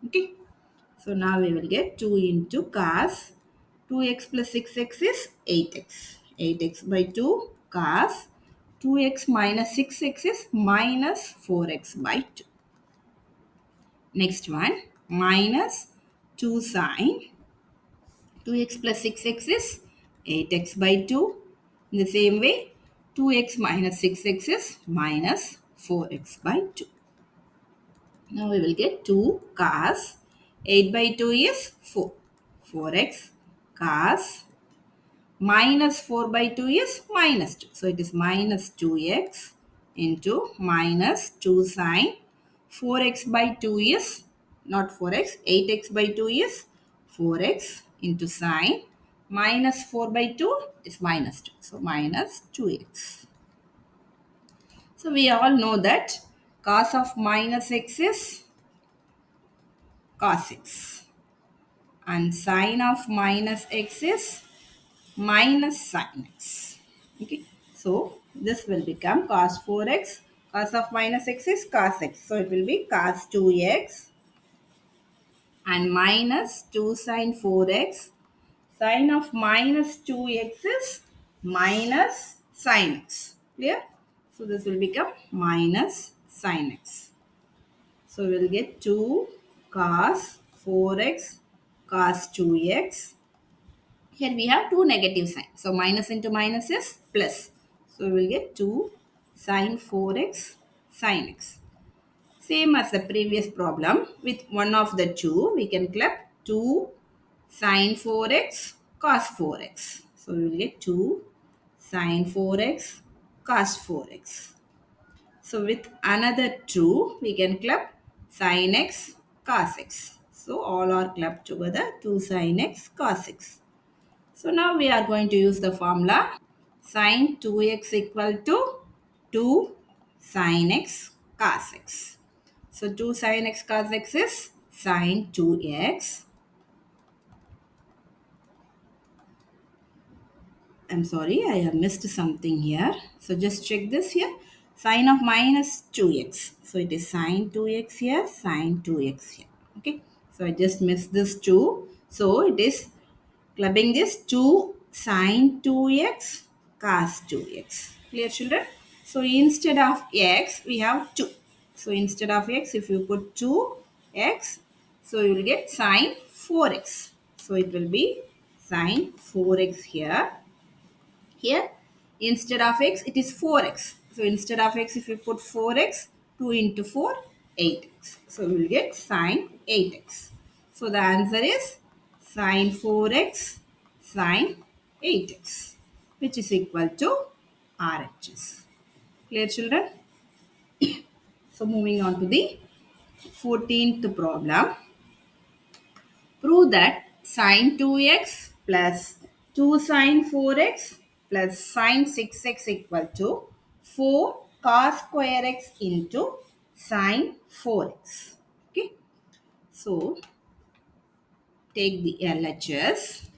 Okay. So now we will get 2 into cos 2x plus 6x is 8x. 8x by 2 cos 2x minus 6x is minus 4x by 2. Next one, minus 2 sine 2x plus 6x is 8x by 2. In the same way, 2x minus 6x is minus 4x by 2. Now we will get 2 cos 8 by 2 is 4. 4x cos minus 4 by 2 is minus 2. So it is minus 2x into minus 2 sine 4x by 2 is not 4x, 8x by 2 is 4x into sine minus 4 by 2 is minus 2. So minus 2x. So we all know that cos of minus x is cos x and sine of minus x is minus sin x. Okay. So this will become cos 4x. Cos of minus x is cos x. So it will be cos 2x and minus 2 sin 4x. Sin of minus 2x is minus sin x. Clear? So this will become minus sin x. So we will get 2 cos 4x cos 2x. Here we have two negative signs. So minus into minus is plus. So we will get 2 sin 4x sin x. Same as the previous problem. With one of the two, we can club 2 sin 4x cos 4x. So we will get 2 sin 4x cos 4x. So with another 2, we can club sin x cos x. So all are clubbed together 2 sin x cos x. So now we are going to use the formula sin 2x equal to 2 sin x cos x. So 2 sin x cos x is sin 2x. I'm sorry, I have missed something here. So just check this here. Sin of minus 2x. So it is sin 2x here, sin 2x here. Okay. So I just missed this 2. So it is clubbing this 2 sin 2x cos 2x. Clear children? So instead of x, we have 2. So instead of x, if you put 2x, so you will get sin 4x. So it will be sin 4x here. Here, instead of x, it is 4x. So instead of x, if you put 4x, 2 into 4, 8x. So we will get sin 8x. So the answer is sin 4x sin 8x, which is equal to RHS. Clear children? So moving on to the 14th problem. Prove that sin 2x plus 2 sine 4x plus sine 6x equal to 4 cos square x into sine 4x. Okay. So, take the LHS.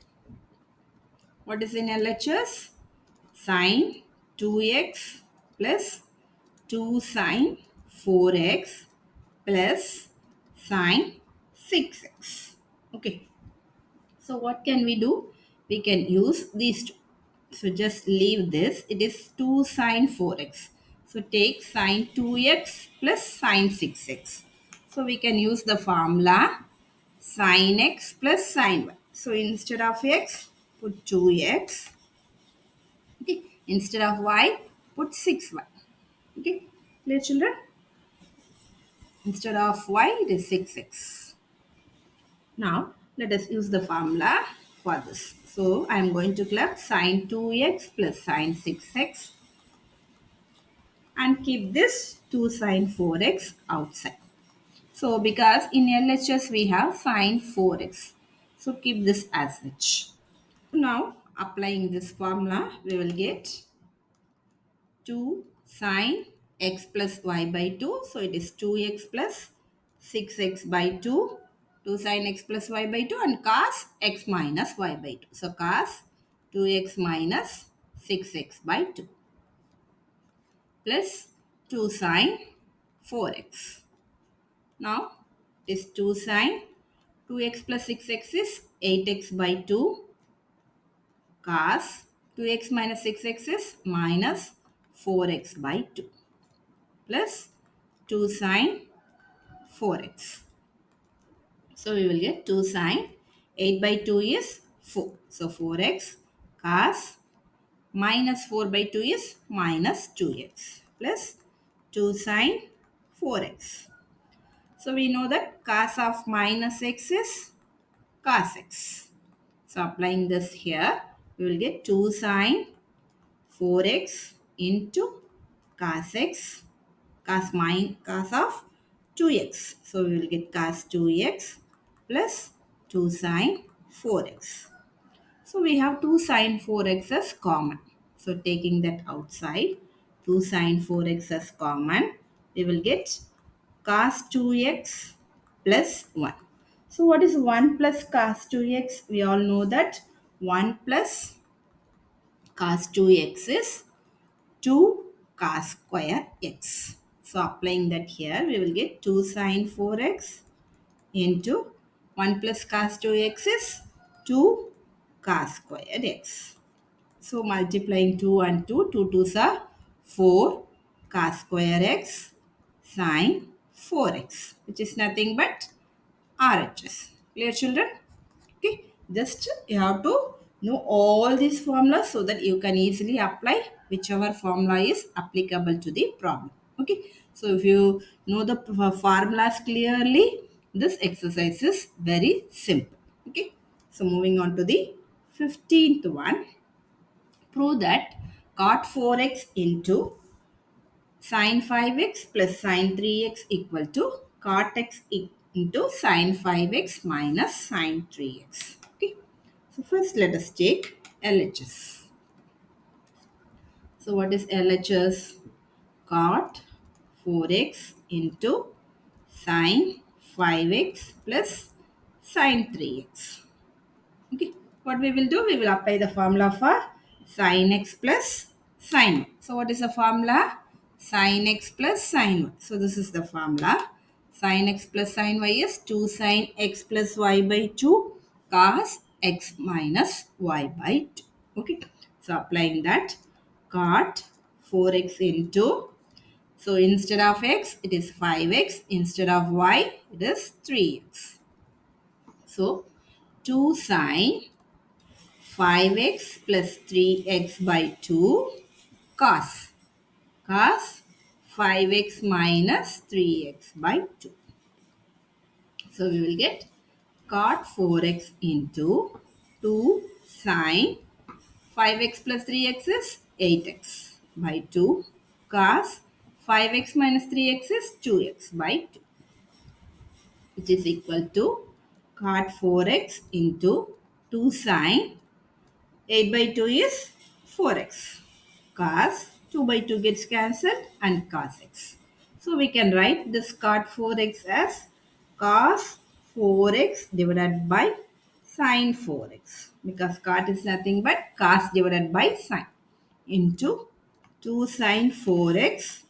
What is in LHS? Sine 2x plus 2 sine 4x plus sine 6x. Okay. So what can we do? We can use these two. So just leave this. It is 2 sine 4x. So take sine 2x plus sine 6x. So we can use the formula sine x plus sine y. So instead of x, put 2x. Okay. Instead of y, put 6y. Okay. Clear, children? Instead of y, it is 6x. Now, let us use the formula for this. So, I am going to collect sine 2x plus sine 6x and keep this 2 sine 4x outside. So, because in LHS we have sine 4x. So, keep this as such. Now, applying this formula, we will get 2 sine x plus y by 2. So, it is 2x plus 6x by 2. 2 sine x plus y by 2 and cos x minus y by 2. So, cos 2x minus 6x by 2 plus 2 sine 4x. Now, this 2 sine 2x plus 6x is 8x by 2 cos 2x minus 6x is minus 4x by 2 plus 2 sine 4x. So we will get 2 sine 8 by 2 is 4. So 4x cos minus 4 by 2 is minus 2x plus 2 sine 4x. So we know that cos of minus x is cos x. So applying this here, we will get 2 sine 4x into cos x cos of 2x. So we will get cos 2x plus 2 sine 4x. So we have 2 sine 4x as common. So taking that outside, 2 sine 4x as common, we will get cos 2x plus 1. So what is 1 plus cos 2x? We all know that 1 plus cos 2x is 2 cos square x. So applying that here, we will get 2 sine 4x into 1 plus cos 2x is 2 cos square x. So multiplying 2 and 2, 2 2s are 4 cos square x sine 4x, which is nothing but RHS. Clear, children? Okay, just you have to know all these formulas so that you can easily apply whichever formula is applicable to the problem. Okay, so if you know the formulas clearly, this exercise is very simple. Okay, so moving on to the 15th one, prove that cot 4x into sin 5x plus sin 3x equal to cot x into sin 5x minus sin 3x. Okay. So first let us take LHS. So what is LHS? Cot 4x into sin 5x plus sin 3x. Okay. What we will do? We will apply the formula for sin x plus sin y. So what is the formula? Sin x plus sin y. So this is the formula. Sin x plus sin y is 2 sin x plus y by 2 cos x minus y by 2. Okay. So applying that, cot 4x into, so instead of x it is 5x, instead of y it is 3x. So 2 sine 5x plus 3x by 2 cos 5x minus 3x by 2. So we will get cot 4x into 2 sine 5x plus 3x is 8x by 2 cos 5x minus 3x is 2x by 2, which is equal to cot 4x into 2 sine 8 by 2 is 4x. Cos 2 by 2 gets cancelled and cos x. So we can write this cot 4x as cos 4x divided by sin 4x, because cot is nothing but cos divided by sin into 2 sin 4x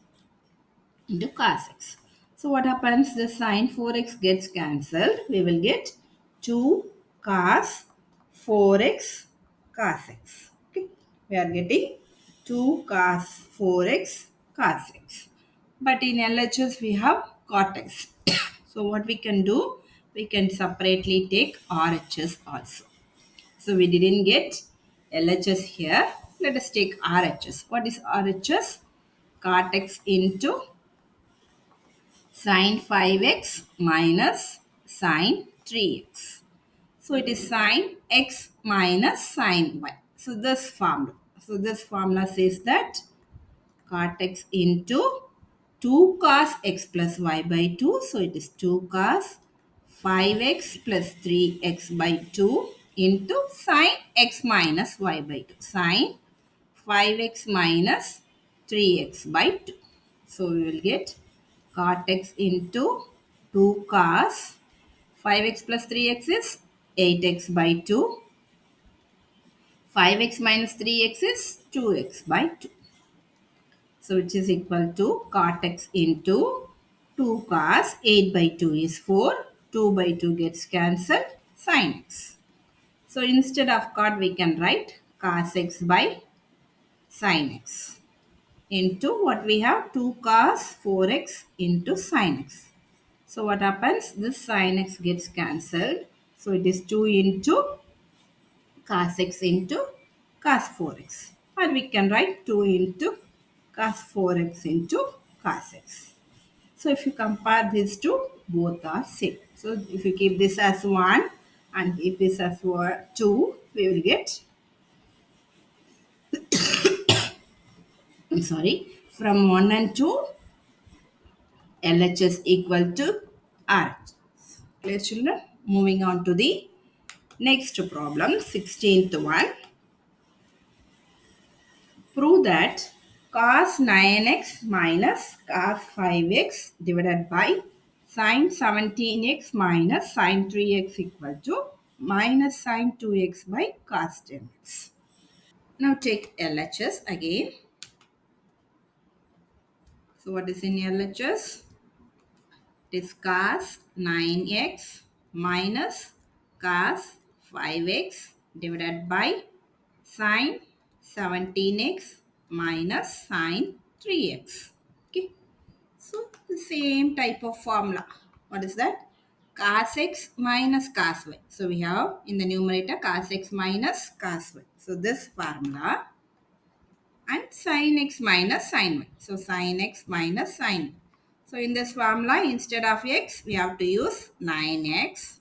into cos x. So what happens? The sin 4x gets cancelled. We will get 2 cos 4x cos x. Okay. We are getting 2 cos 4x cos x. But in LHS we have cot x. So what we can do? We can separately take RHS also. So we didn't get LHS here. Let us take RHS. What is RHS? Cot x into sin 5x minus sin 3x. So it is sin x minus sin y. So this formula says that cot x into 2 cos x plus y by 2. So it is 2 cos 5x plus 3x by 2 into sin x minus y by 2. Sin 5x minus 3x by 2. So we will get cot x into 2 cos 5x plus 3x is 8x by 2. 5x minus 3x is 2x by 2. So which is equal to cot x into 2 cos 8 by 2 is 4. 2 by 2 gets cancelled, sin x. So instead of cot we can write cos x by sin x into what we have 2 cos 4x into sin x. So what happens? This sin x gets cancelled. So it is 2 into cos x into cos 4x. Or we can write 2 into cos 4x into cos x. So if you compare these two, both are same. So if you keep this as 1 and keep this as 2, we will get, I'm sorry, from 1 and 2, LHS equal to RH. Clear children? Moving on to the next problem, 16th one. Prove that cos 9x minus cos 5x divided by sin 17x minus sin 3x equal to minus sin 2x by cos 10x. Now take LHS again. So what is in LHS? It is cos 9x minus cos 5x divided by sin 17x minus sin 3x. Okay. So the same type of formula. What is that? Cos x minus cos y. So we have in the numerator cos x minus cos y. So this formula and sin x minus sin y. So sin x minus sin y. So in this formula, instead of x, we have to use 9x.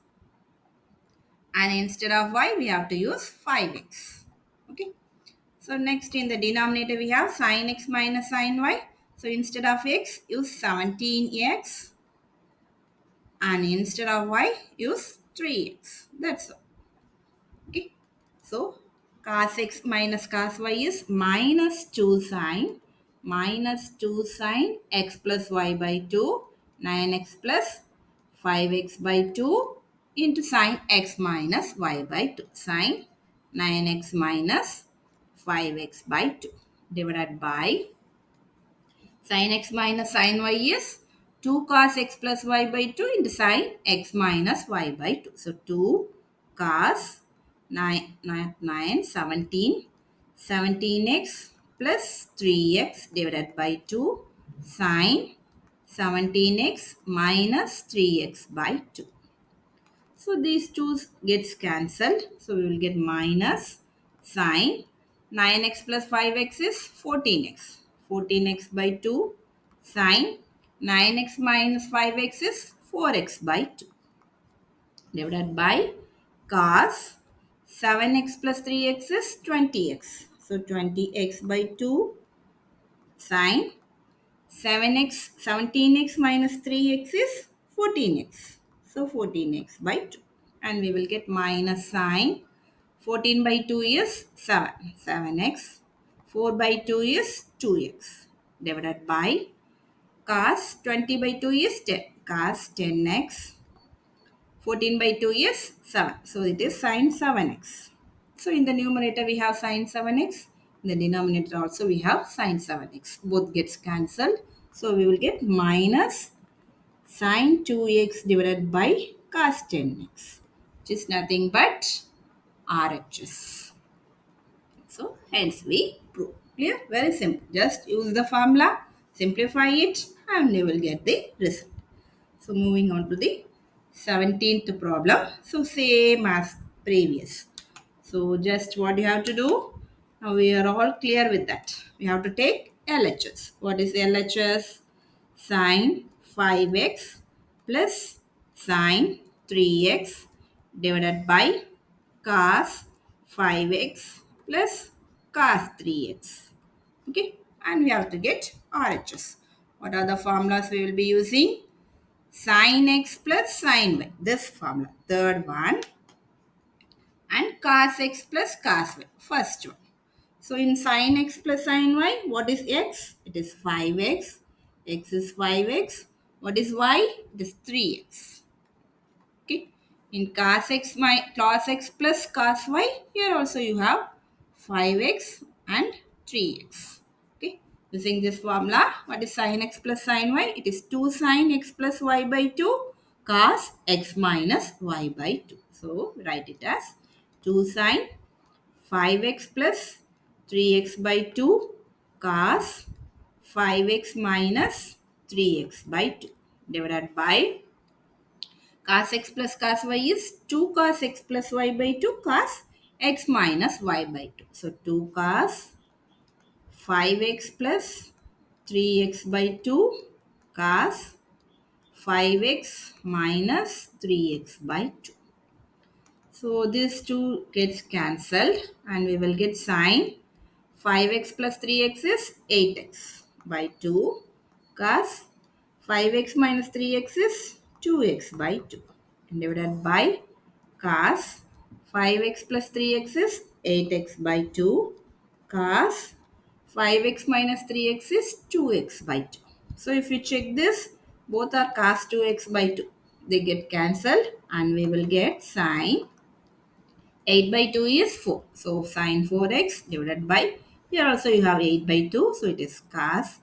And instead of y, we have to use 5x. Okay. So next in the denominator, we have sin x minus sin y. So instead of x, use 17x. And instead of y, use 3x. That's all. Okay. So cos x minus cos y is minus 2 sine x plus y by 2, 9x plus 5x by 2 into sine x minus y by 2, sine 9x minus 5x by 2 divided by sin x minus sin y is 2 cos x plus y by 2 into sin x minus y by 2. So 2 cos 17x plus 3x divided by 2 sin 17x minus 3x by 2. So these two gets cancelled. So we will get minus sine 9x plus 5x is 14x. 14x by 2 sine 9x minus 5x is 4x by 2 divided by cos 7x plus 3x is 20x. So 20x by 2 sine 17x minus 3x is 14x. So 14x by 2. And we will get minus sine 14 by 2 is 7. 7x. 4 by 2 is 2x. Divided by cos 20 by 2 is 10. Cos 10x. 14 by 2 is 7. So it is sin 7x. So in the numerator we have sin 7x. In the denominator also we have sin 7x. Both gets cancelled. So we will get minus sin 2x divided by cos 10x. Which is nothing but RHS. So hence we prove. Clear? Very simple. Just use the formula, simplify it and you will get the result. So moving on to the 17th problem. So same as previous. So just what you have to do. Now we are all clear with that. We have to take LHS. What is LHS? Sine 5x plus sine 3x divided by cos 5x plus cos 3x. Okay. And we have to get RHS. What are the formulas we will be using? Sin x plus sin y. This formula. Third one. And cos x plus cos y. First one. So in sin x plus sin y, what is x? It is 5x. X is 5x. What is y? It is 3x. Okay. In cos x plus cos y, here also you have 5x and 3x. Okay. Using this formula, what is sin x plus sin y? It is 2 sin x plus y by 2 cos x minus y by 2. So write it as 2 sin 5x plus 3x by 2 cos 5x minus 3x by 2 divided by cos x plus cos y is 2 cos x plus y by 2 cos x minus y by 2. So 2 cos 5x plus 3x by 2 cos 5x minus 3x by 2. So this 2 gets cancelled and we will get sine 5x plus 3x is 8x by 2 cos 5x minus 3x is 2x by 2 and divided by cos 5x plus 3x is 8x by 2 cos 5x minus 3x is 2x by 2. So if you check this, both are cos 2x by 2. They get cancelled and we will get sine 8 by 2 is 4. So sine 4x divided by, here also you have 8 by 2. So it is cos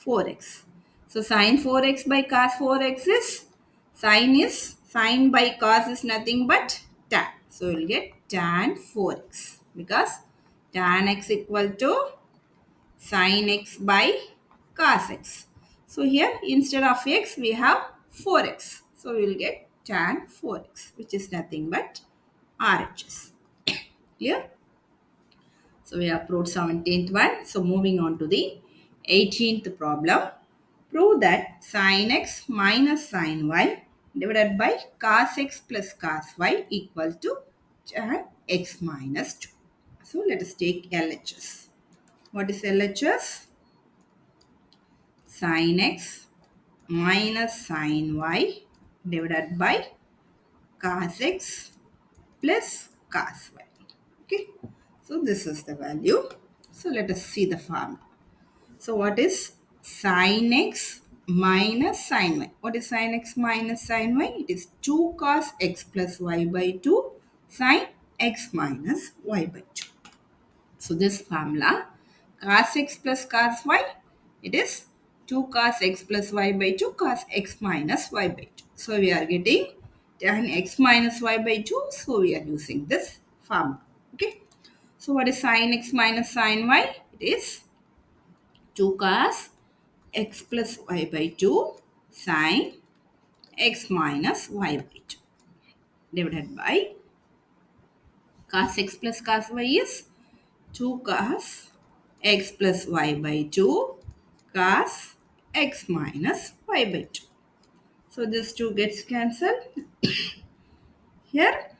4x. So sine 4x by cos 4x is, sine by cos is nothing but tan. So we will get tan 4x because tan x equal to sine x by cos x. So here instead of x we have 4x. So we will get tan 4x which is nothing but RHS. Clear? So we have proved 17th one. So moving on to the 18th problem. Prove that sin x minus sin y divided by cos x plus cos y equal to tan x minus 2. So let us take LHS. What is LHS? Sin x minus sin y divided by cos x plus cos y. Okay. So this is the value. So let us see the formula. So what is sin x minus sin y? What is sin x minus sin y? It is 2 cos x plus y by 2 sin x minus y by 2. So this formula cos x plus cos y, it is 2 cos x plus y by 2 cos x minus y by 2. So we are getting tan x minus y by 2. So we are using this formula. Okay. So what is sin x minus sin y? It is 2 cos x plus y by 2 sin x minus y by 2 divided by cos x plus cos y is 2 cos x plus y by 2 cos x minus y by 2. So this 2 gets cancelled. Here,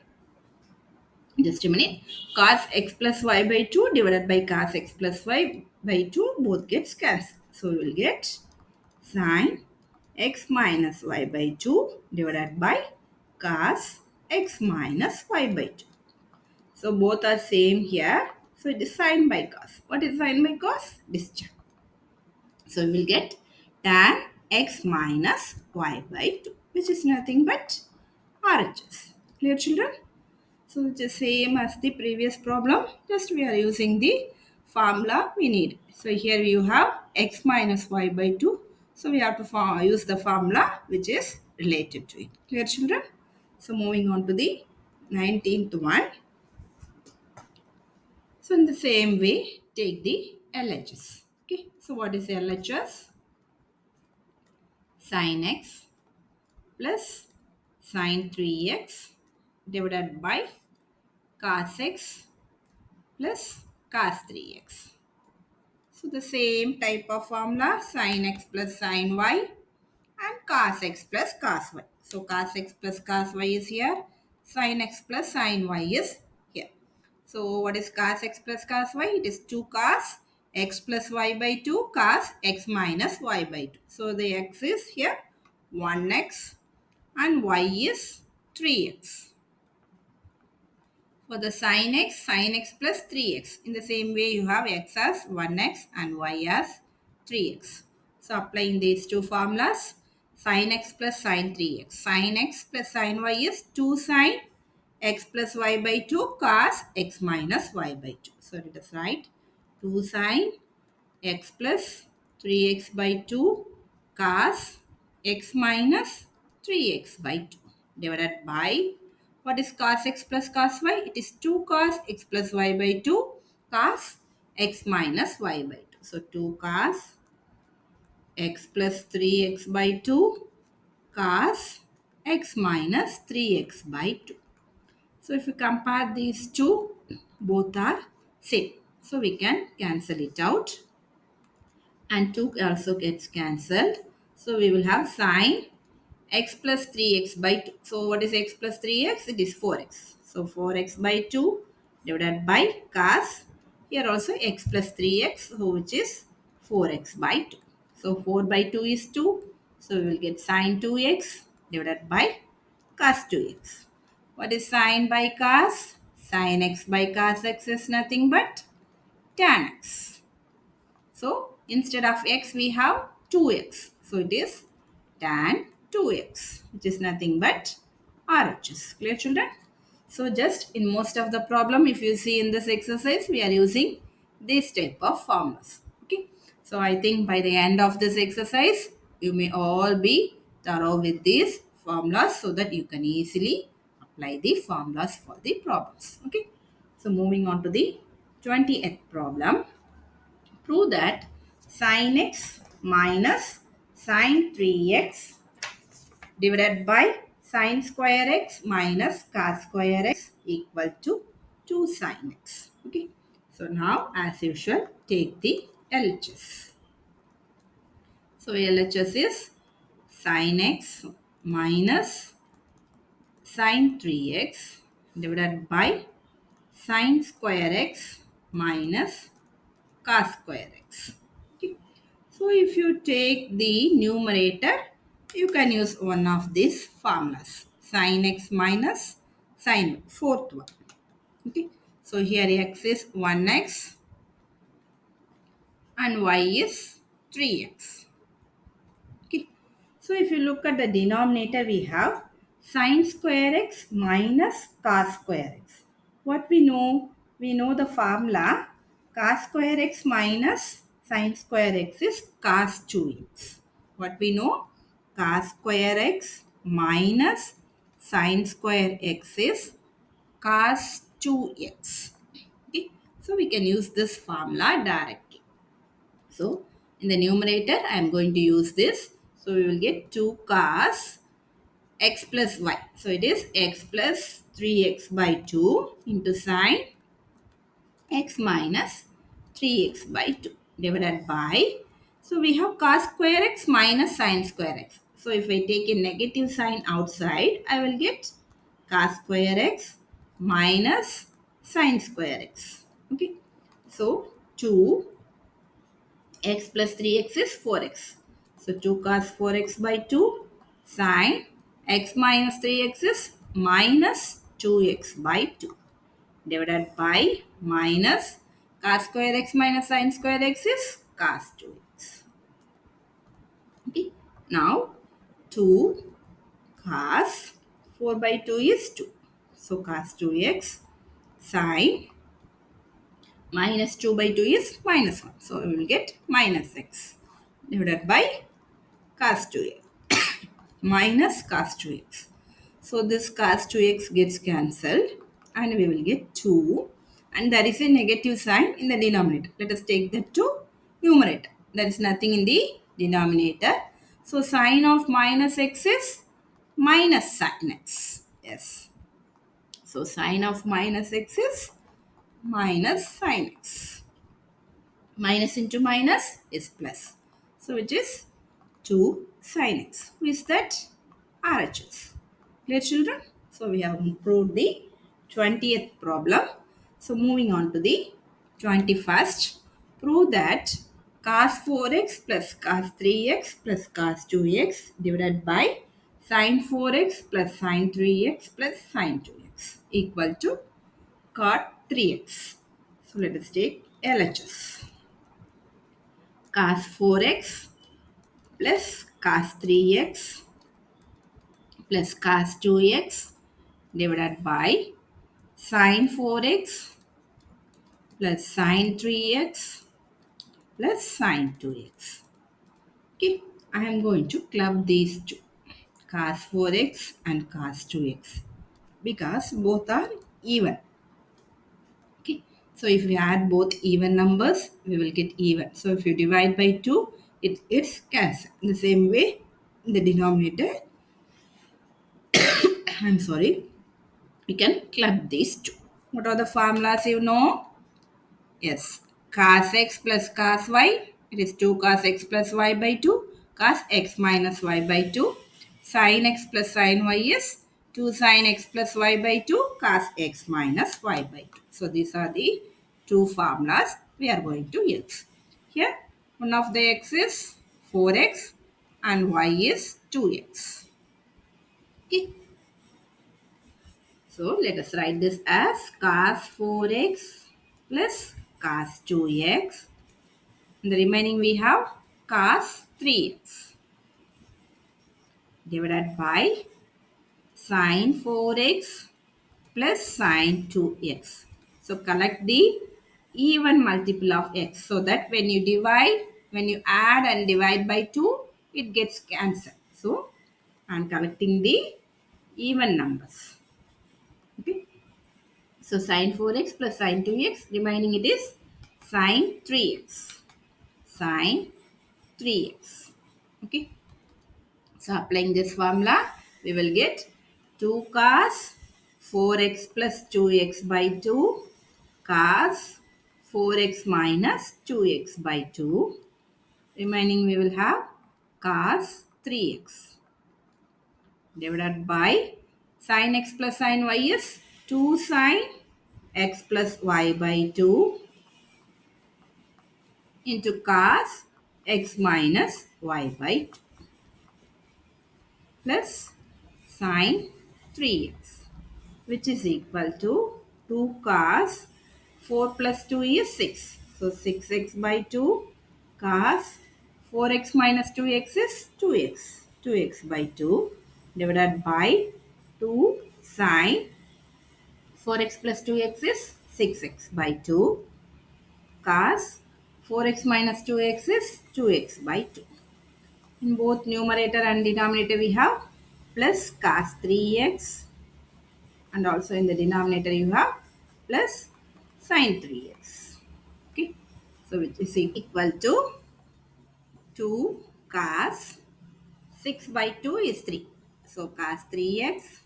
just a minute. Cos x plus y by 2 divided by cos x plus y by 2 both gets cancelled. So we will get sin x minus y by 2 divided by cos x minus y by 2. So both are same here. So it is sine by cos. What is sine by cos? This. So we will get tan x minus y by 2, which is nothing but RHS. Clear, children? So it's the same as the previous problem, just we are using the formula we need. So here you have x minus y by 2. So we have to use the formula which is related to it. Clear, children? So moving on to the 19th one. So in the same way, take the LHS. Okay, so what is LHS? Sin x plus sin 3x divided by cos x plus cos 3x. So the same type of formula, sin x plus sin y and cos x plus cos y. So cos x plus cos y is here, sin x plus sin y is here. So what is cos x plus cos y? It is 2 cos x plus y by 2 cos x minus y by 2. So the x is here 1x and y is 3x. For the sin x plus 3x. In the same way, you have x as 1x and y as 3x. So, applying these two formulas, sin x plus sin 3x. Sin x plus sin y is 2 sin x plus y by 2 cos x minus y by 2. So, let us write 2 sin x plus 3x by 2 cos x minus 3x by 2 divided by, what is cos x plus cos y? It is 2 cos x plus y by 2 cos x minus y by 2. So 2 cos x plus 3x by 2 cos x minus 3x by 2. So if you compare these two, both are same. So we can cancel it out. And 2 also gets cancelled. So we will have sine x plus 3x by 2. So what is x plus 3x? It is 4x. So 4x by 2 divided by cos. Here also x plus 3x, so which is 4x by 2. So 4 by 2 is 2. So we will get sine 2x divided by cos 2x. What is sine by cos? Sine x by cos x is nothing but tan x. So instead of x we have 2x. So it is tan 2x, which is nothing but RHS. Clear, children? So just in most of the problem, if you see in this exercise, we are using this type of formulas. Okay. So I think by the end of this exercise, you may all be thorough with these formulas so that you can easily apply the formulas for the problems. Okay. So moving on to the 20th problem. Prove that sin x minus sin 3x divided by sin square x minus cos square x equal to 2 sin x. Okay. So now as usual take the LHS. So LHS is sin x minus sin 3x divided by sin square x minus cos square x. Okay. So if you take the numerator, you can use one of these formulas. Sin x minus sin fourth one. Okay. So here x is 1x and y is 3x. Okay. So if you look at the denominator, we have sin square x minus cos square x. What we know? We know the formula cos square x minus sin square x is cos 2x. What we know? Cos square x minus sin square x is cos 2x. Okay. So we can use this formula directly. So in the numerator, I am going to use this. So we will get 2 cos x plus y. So it is x plus 3x by 2 into sine x minus 3x by 2 divided by. So we have cos square x minus sine square x. So if I take a negative sign outside, I will get cos square x minus sine square x. Okay. So 2 x plus 3x is 4x. So 2 cos 4x by 2 sine x minus 3x is minus 2x by 2. divided by minus cos square x minus sin square x is cos 2x. Okay. Now 2 cos 4 by 2 is 2. So cos 2x sin minus 2 by 2 is minus 1. So we will get minus x divided by cos 2x minus cos 2x. So this cos 2x gets cancelled and we will get 2 and there is a negative sign in the denominator. Let us take that to numerator. There is nothing in the denominator. So sine of minus x is minus sin x. Yes. So sine of minus x is minus sin x. Minus into minus is plus. So which is 2 sin x. Who is that? RHS. Clear children? So we have proved the 20th problem. So moving on to the 21st. Prove that cos 4x plus cos 3x plus cos 2x divided by sin 4x plus sin 3x plus sin 2x equal to cot 3x. So let us take LHS. Cos 4x plus cos 3x plus cos 2x divided by sin 4x plus sin 3x plus sin 2x. Okay, I am going to club these two, cos 4x and cos 2x, because both are even. Okay, so if we add both even numbers, we will get even. So if you divide by 2, it's cancelled. In the same way, in the denominator, I'm sorry, we can club these two. What are the formulas you know? Yes, cos x plus cos y, it is 2 cos x plus y by 2, cos x minus y by 2, sin x plus sin y is 2 sin x plus y by 2, cos x minus y by 2. So these are the two formulas we are going to use. Here, one of the x is 4x and y is 2x. Okay. So let us write this as cos 4x plus cos 2x. And the remaining we have cos 3x divided by sin 4x plus sin 2x. So collect the even multiple of x so that when you divide, when you add and divide by 2, it gets cancelled. So I am collecting the even numbers. Okay. So sin 4x plus sin 2x, remaining it is sin 3x. Sin 3x. Okay. So applying this formula, we will get 2 cos 4x plus 2x by 2 cos 4x minus 2x by 2. Remaining we will have cos 3x divided by sin x plus sin y is 2 sin x plus y by 2 into cos x minus y by 2 plus sin 3x, which is equal to 2 cos 4 plus 2 is 6. So 6x by 2 cos 4x minus 2x is 2x. 2x by 2 divided by 2 sin 4x plus 2x is 6x by 2 cos 4x minus 2x is 2x by 2. In both numerator and denominator we have plus cos 3x and also in the denominator you have plus sin 3x. Okay. So which is equal to 2 cos 6 by 2 is 3. So cos 3x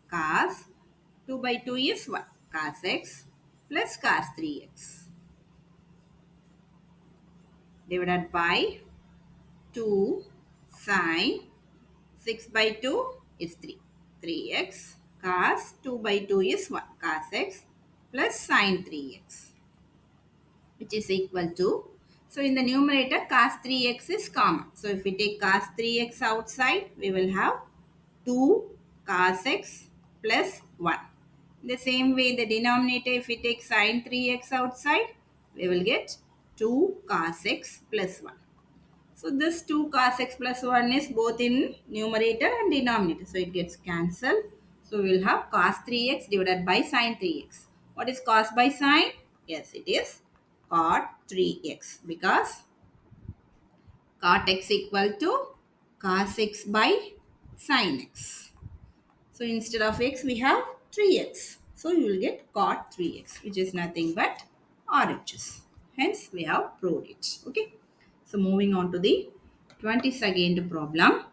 cos 2 by 2 is 1. Cos x plus cos 3x divided by 2 sin 6 by 2 is 3. 3x cos 2 by 2 is 1. Cos x plus sin 3x, which is equal to, so in the numerator cos 3x is common. So if we take cos 3x outside, we will have 2 cos x plus 1. The same way, the denominator, if we take sine 3x outside, we will get 2 cos x plus 1. So this 2 cos x plus 1 is both in numerator and denominator. So it gets cancelled. So we will have cos 3x divided by sine 3x. What is cos by sine? Yes, it is cot 3x because cot x equal to cos x by sin x. So instead of x, we have 3x. So you will get cot 3x, which is nothing but RHS. Hence, we have proved it. Okay. So moving on to the 22nd problem.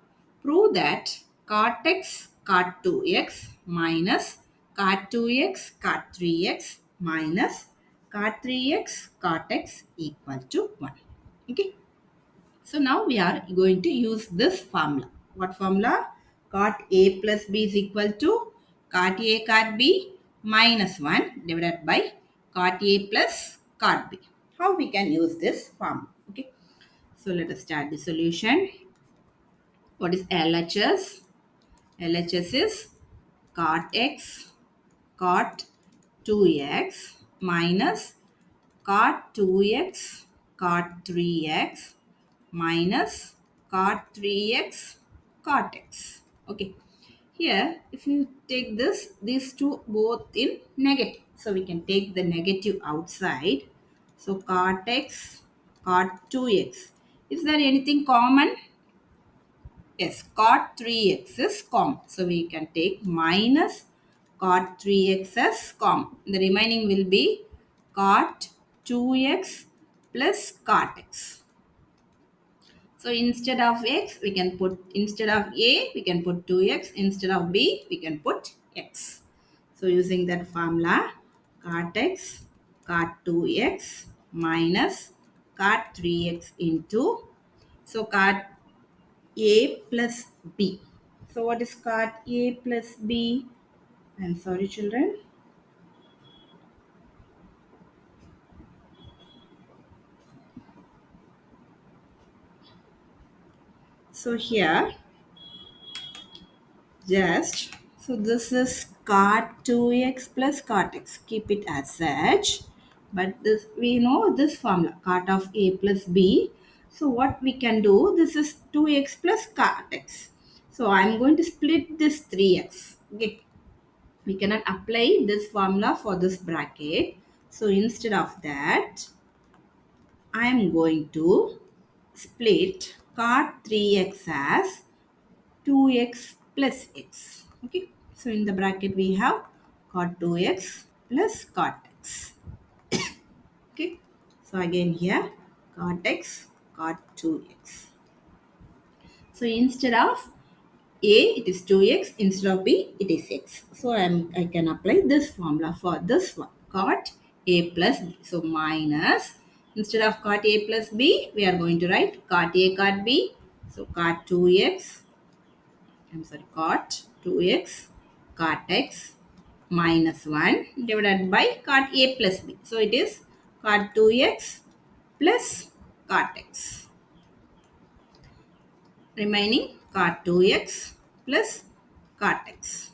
Prove that cot x cot 2x minus cot 2x cot 3x minus cot 3x cot x equal to 1. Okay. So now we are going to use this formula. What formula? Cot A plus B is equal to cot A cot B minus 1 divided by cot A plus cot B. How we can use this formula? Okay. So let us start the solution. What is LHS? LHS is cot x cot 2x minus cot 2x cot 3x minus cot 3x cot x. Okay. Here, if you take this, these two both in negative. So, we can take the negative outside. So, cot x, cot 2x. Is there anything common? Yes, cot 3x is common. So, we can take minus cot 3x as common. The remaining will be cot 2x plus cot x. So instead of x, we can put, instead of a, we can put 2x. Instead of b, we can put x. So using that formula, cot x, cot 2x minus cot 3x into, so cot a plus b. So what is cot a plus b? I'm sorry children. So here, just, so this is cot 2x plus cot x. Keep it as such. But this, we know this formula, cot of a plus b. So what we can do, this is 2x plus cot x. So I'm going to split this 3x. Okay. We cannot apply this formula for this bracket. So instead of that, I am going to split cot 3x as 2x plus x. Okay. So in the bracket we have cot 2x plus cot x. Okay. So again here cot x cot 2x. So instead of a it is 2x, instead of b it is x. So I can apply this formula for this one, cot a plus b. So minus, instead of cot a plus b we are going to write cot a cot b. So cot 2x, I'm sorry, cot 2x cot x minus 1 divided by cot a plus b. So it is cot 2x plus cot x. Remaining cot 2x plus cot x.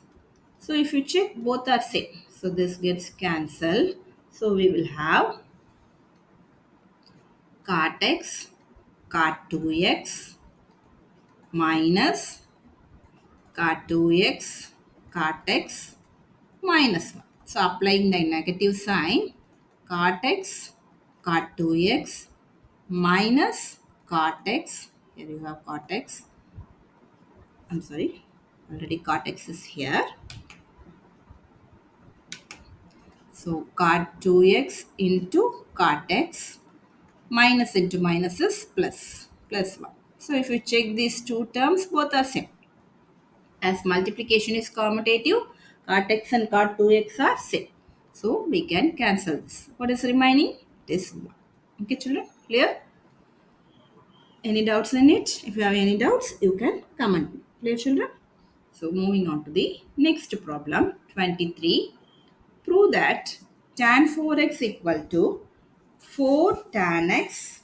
So if you check, both are same. So this gets cancelled. So we will have cot x cot 2x minus cot 2x cot x minus 1. So applying the negative sign, cot x cot 2x minus cot x. Here you have cot x. I'm sorry, already cot x is here. So cot 2x into cot x, minus into minus is plus, plus 1. So if you check these two terms, both are same. As multiplication is commutative, cot x and cot 2x are same. So we can cancel this. What is remaining? It is 1. Okay children, clear? Any doubts in it? If you have any doubts, you can comment. Clear children? So moving on to the next problem, 23. Prove that tan 4x equal to 4 tan x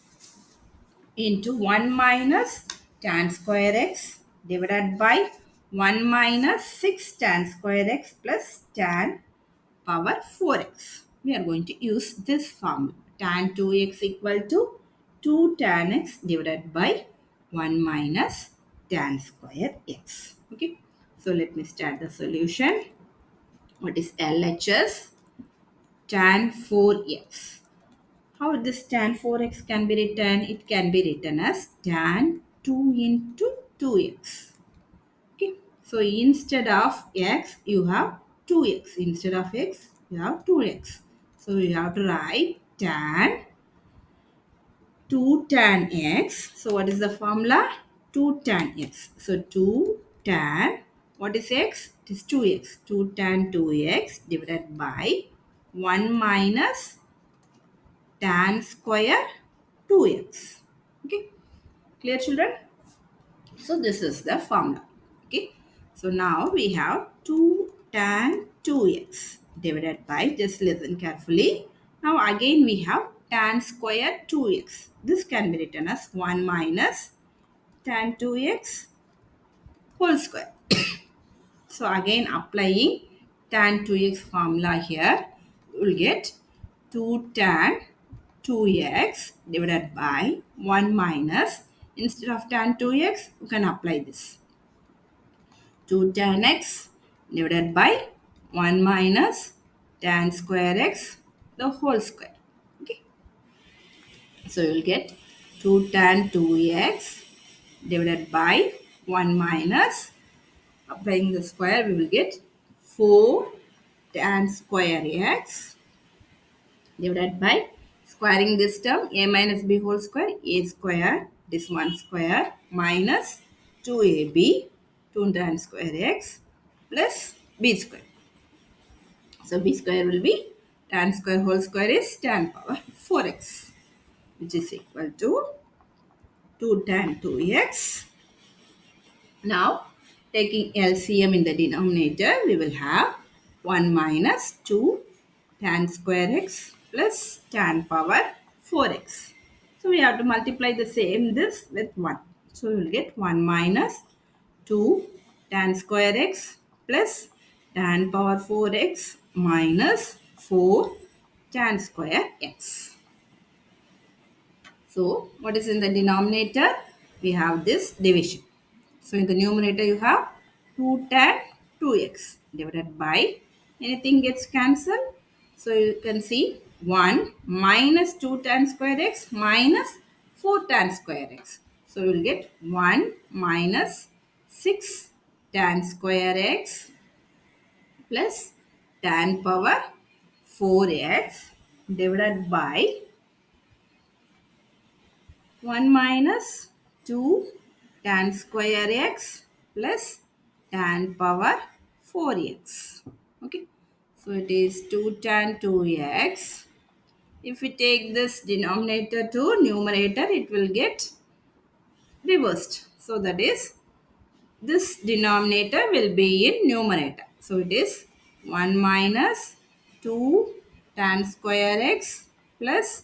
into 1 minus tan square x divided by 1 minus 6 tan square x plus tan power 4x. We are going to use this formula. Tan 2x equal to 2 tan x divided by 1 minus tan square x. Okay. So let me start the solution. What is LHS? Tan 4x. How this tan 4x can be written? It can be written as tan 2 into 2x. Okay. So instead of x, you have 2x. Instead of x, you have 2x. So you have to write tan 2 tan x. So what is the formula? 2 tan x. So 2 tan, what is x? It is 2x. 2 tan 2x divided by 1 minus tan square 2x. Okay. Clear, children? So this is the formula. Okay. So now we have 2 tan 2x divided by, just listen carefully. Now again we have tan square 2x. This can be written as 1 minus tan 2x whole square. So again applying tan 2x formula here, you will get 2 tan 2x divided by 1 minus, instead of tan 2x, you can apply this. 2 tan x divided by 1 minus tan square x, the whole square. Okay. So you will get 2 tan 2x divided by 1 minus, applying the square, we will get 4 tan square x divided by, squaring this term, a minus b whole square, a square, this one square, minus 2ab, 2 tan square x plus b square. So b square will be tan square whole square is tan power 4x, which is equal to 2 tan 2x. Now, taking LCM in the denominator, we will have 1 minus 2 tan square x plus tan power 4x. So, we have to multiply the same this with 1. So, we will get 1 minus 2 tan square x plus tan power 4x minus 4 tan square x. So, what is in the denominator? We have this division. So, in the numerator you have 2 tan 2x divided by, anything gets cancelled. So, you can see 1 minus 2 tan square x minus 4 tan square x. So, you will get 1 minus 6 tan square x plus tan power 4x divided by 1 minus 2 tan square x plus tan power 4x. Okay. So it is 2 tan 2x. If we take this denominator to numerator, it will get reversed. So that is, this denominator will be in numerator. So it is 1 minus 2 tan square x plus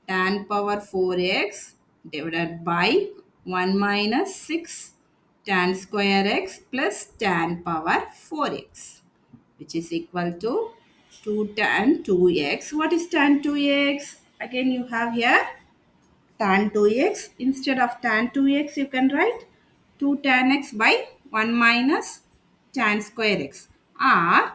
tan power 4x divided by 1 minus 6 tan square x plus tan power 4x, which is equal to 2 tan 2x. What is tan 2x? Again you have here tan 2x. Instead of tan 2x, you can write 2 tan x by 1 minus tan square x. Or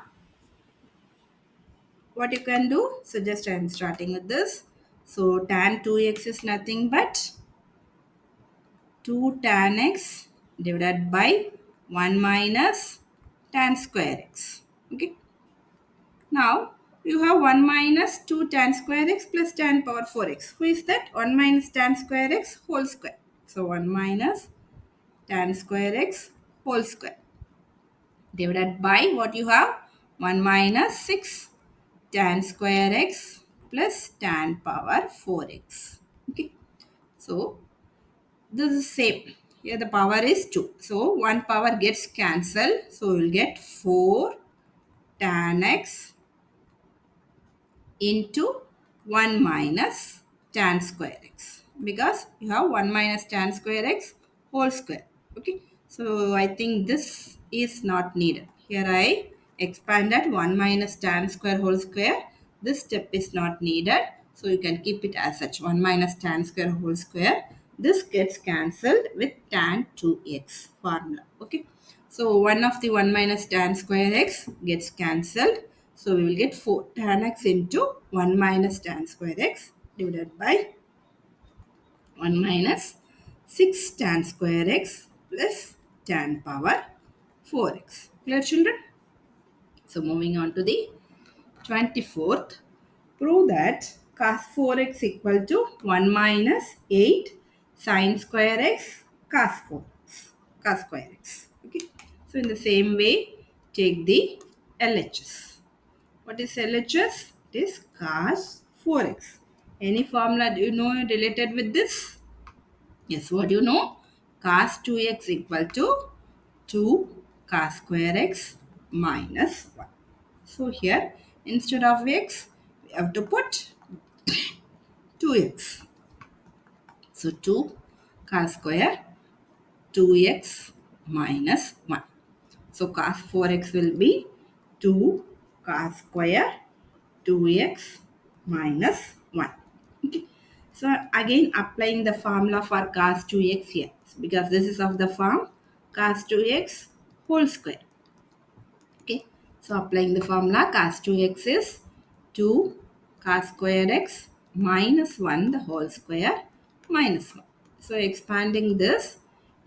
what you can do, so just I am starting with this. So tan 2x is nothing but 2 tan x divided by 1 minus tan square x. Okay. Now you have 1 minus 2 tan square x plus tan power 4x. Who is that? 1 minus tan square x whole square. So 1 minus tan square x whole square divided by, what you have, 1 minus 6 tan square x plus tan power 4x. Okay. So this is same. Here the power is 2. So one power gets cancelled. So we will get 4 tan x into 1 minus tan square x, because you have 1 minus tan square x whole square. Okay. So I think this is not needed. Here I expanded 1 minus tan square whole square. This step is not needed. So you can keep it as such 1 minus tan square whole square. This gets cancelled with tan 2x formula. Okay. So 1 of the 1 minus tan square x gets cancelled. So we will get 4 tan x into 1 minus tan square x divided by 1 minus 6 tan square x plus tan power 4x. Clear, children? So moving on to the 24th. Prove that cos 4x equal to 1 minus 8 sin square x cos 4x. Cos square x. Okay. So in the same way, take the LHS. What is LHS? It is cos 4x. Any formula do you know related with this? Yes, what do you know? Cos 2x equal to 2 cos square x minus 1. So here, instead of x, we have to put 2x. So 2 cos square 2x minus 1. So cos 4x will be 2 cos square 2x minus 1. Okay. So again applying the formula for cos 2x here because this is of the form cos 2x whole square. Okay. So applying the formula cos 2x is 2 cos square x minus 1 the whole square minus 1. So expanding this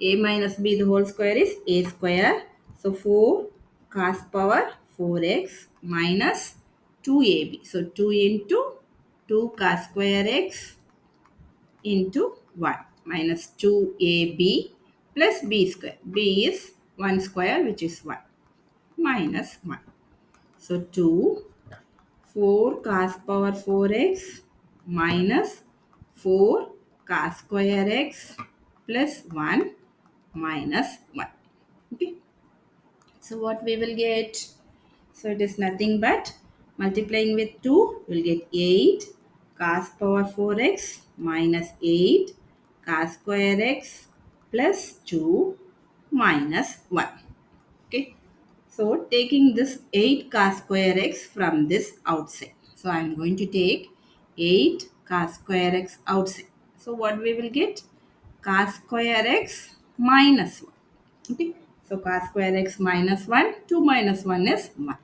a minus b the whole square is a square. So 4 cos power 4x minus 2ab. So 2 into 2 cos square x into 1 minus 2ab plus b square. b is 1 square which is 1 minus 1. So 2 4 cos power 4x minus 4 cos square x plus 1 minus 1. Okay. So what we will get? So it is nothing but multiplying with 2 we will get 8 cos power 4x minus 8 cos square x plus 2 minus 1. Okay. So taking this 8 cos square x from this outside. So I am going to take 8 cos square x outside. So what we will get? Cos square x minus 1. Okay. So cos square x minus 1, 2 minus 1 is 1.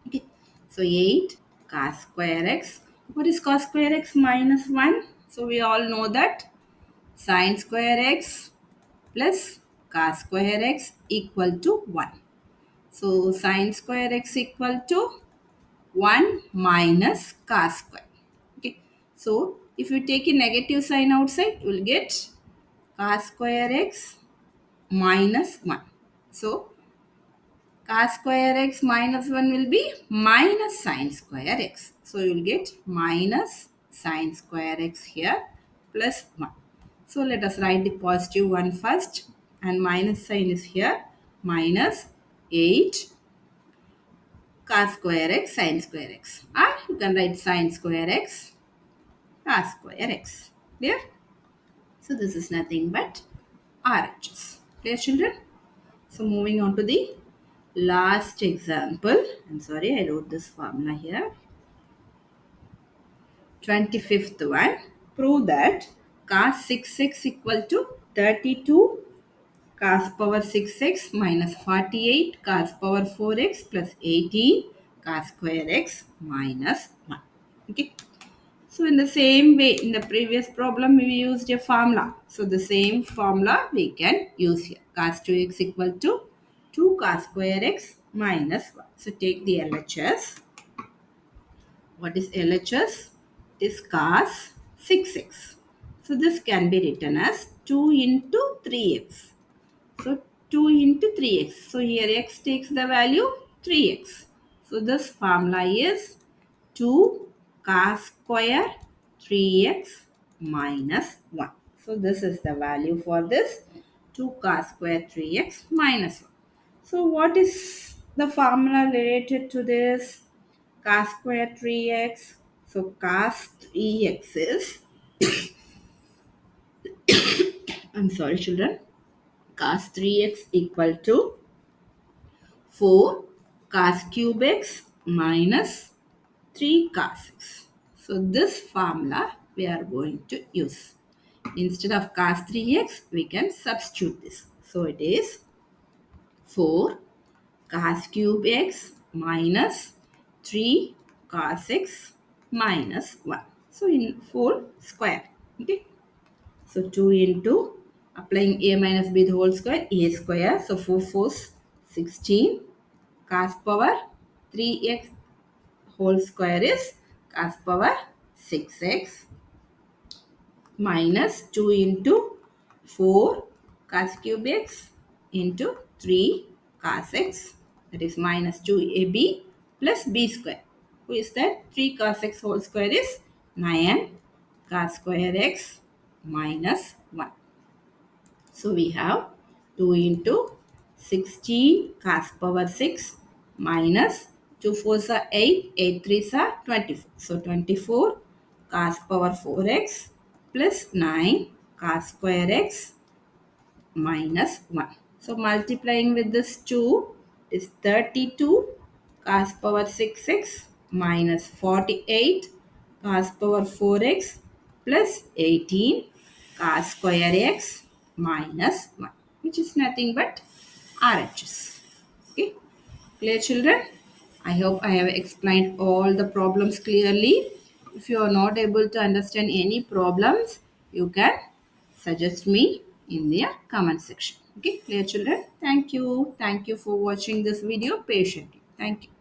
Okay. So 8 cos square x. What is cos square x minus 1? So we all know that sin square x plus cos square x equal to 1. So sin square x equal to 1 minus cos square. Okay. So if you take a negative sign outside, you will get cos square x minus 1. So cos square x minus 1 will be minus sin square x. So you will get minus sin square x here plus 1. So let us write the positive one first and minus sign is here minus 8 cos square x sin square x, or you can write sin square x cos square x. Clear? So this is nothing but RHS. Clear, children? So moving on to the last example. I'm sorry, I wrote this formula here. 25th one. Prove that cos 6x equal to 32 cos power 6x minus 48 cos power 4x plus 18 cos square x minus 1. Okay. So in the same way, in the previous problem, we used a formula. So the same formula we can use here. Cos 2x equal to 2 cos square x minus 1. So take the LHS. What is LHS? It is cos 6x. So this can be written as 2 into 3x. So 2 into 3x. So here x takes the value 3x. So this formula is 2 cos square 3x minus 1. So this is the value for this 2 cos square 3x minus 1. So what is the formula related to this cos square 3x? So cos 3x is, I'm sorry children, cos 3x equal to 4 cos cube x minus 3 cos x. So this formula we are going to use. Instead of cos 3x, we can substitute this. So it is 4 cos cube x minus 3 cos x minus 1. So in full square. Okay. So 2 into applying a minus b the whole square, a square. So 4 fours 16 cos power 3x whole square is cos power 6x minus 2 into 4 cos cube x into 3 cos x, that is minus 2ab plus b square. Who is that? 3 cos x whole square is 9 cos square x minus 1. So we have 2 into 16 cos power 6 minus 2 fours are 8, 8 threes are 24. So 24 cos power 4x plus 9 cos square x minus 1. So multiplying with this 2 is 32 cos power 6x minus 48 cos power 4x plus 18 cos square x minus 1, which is nothing but RHS. Okay, clear children? I hope I have explained all the problems clearly. If you are not able to understand any problems, you can suggest me in the comment section. Okay, clear children? Thank you. Thank you for watching this video patiently. Thank you.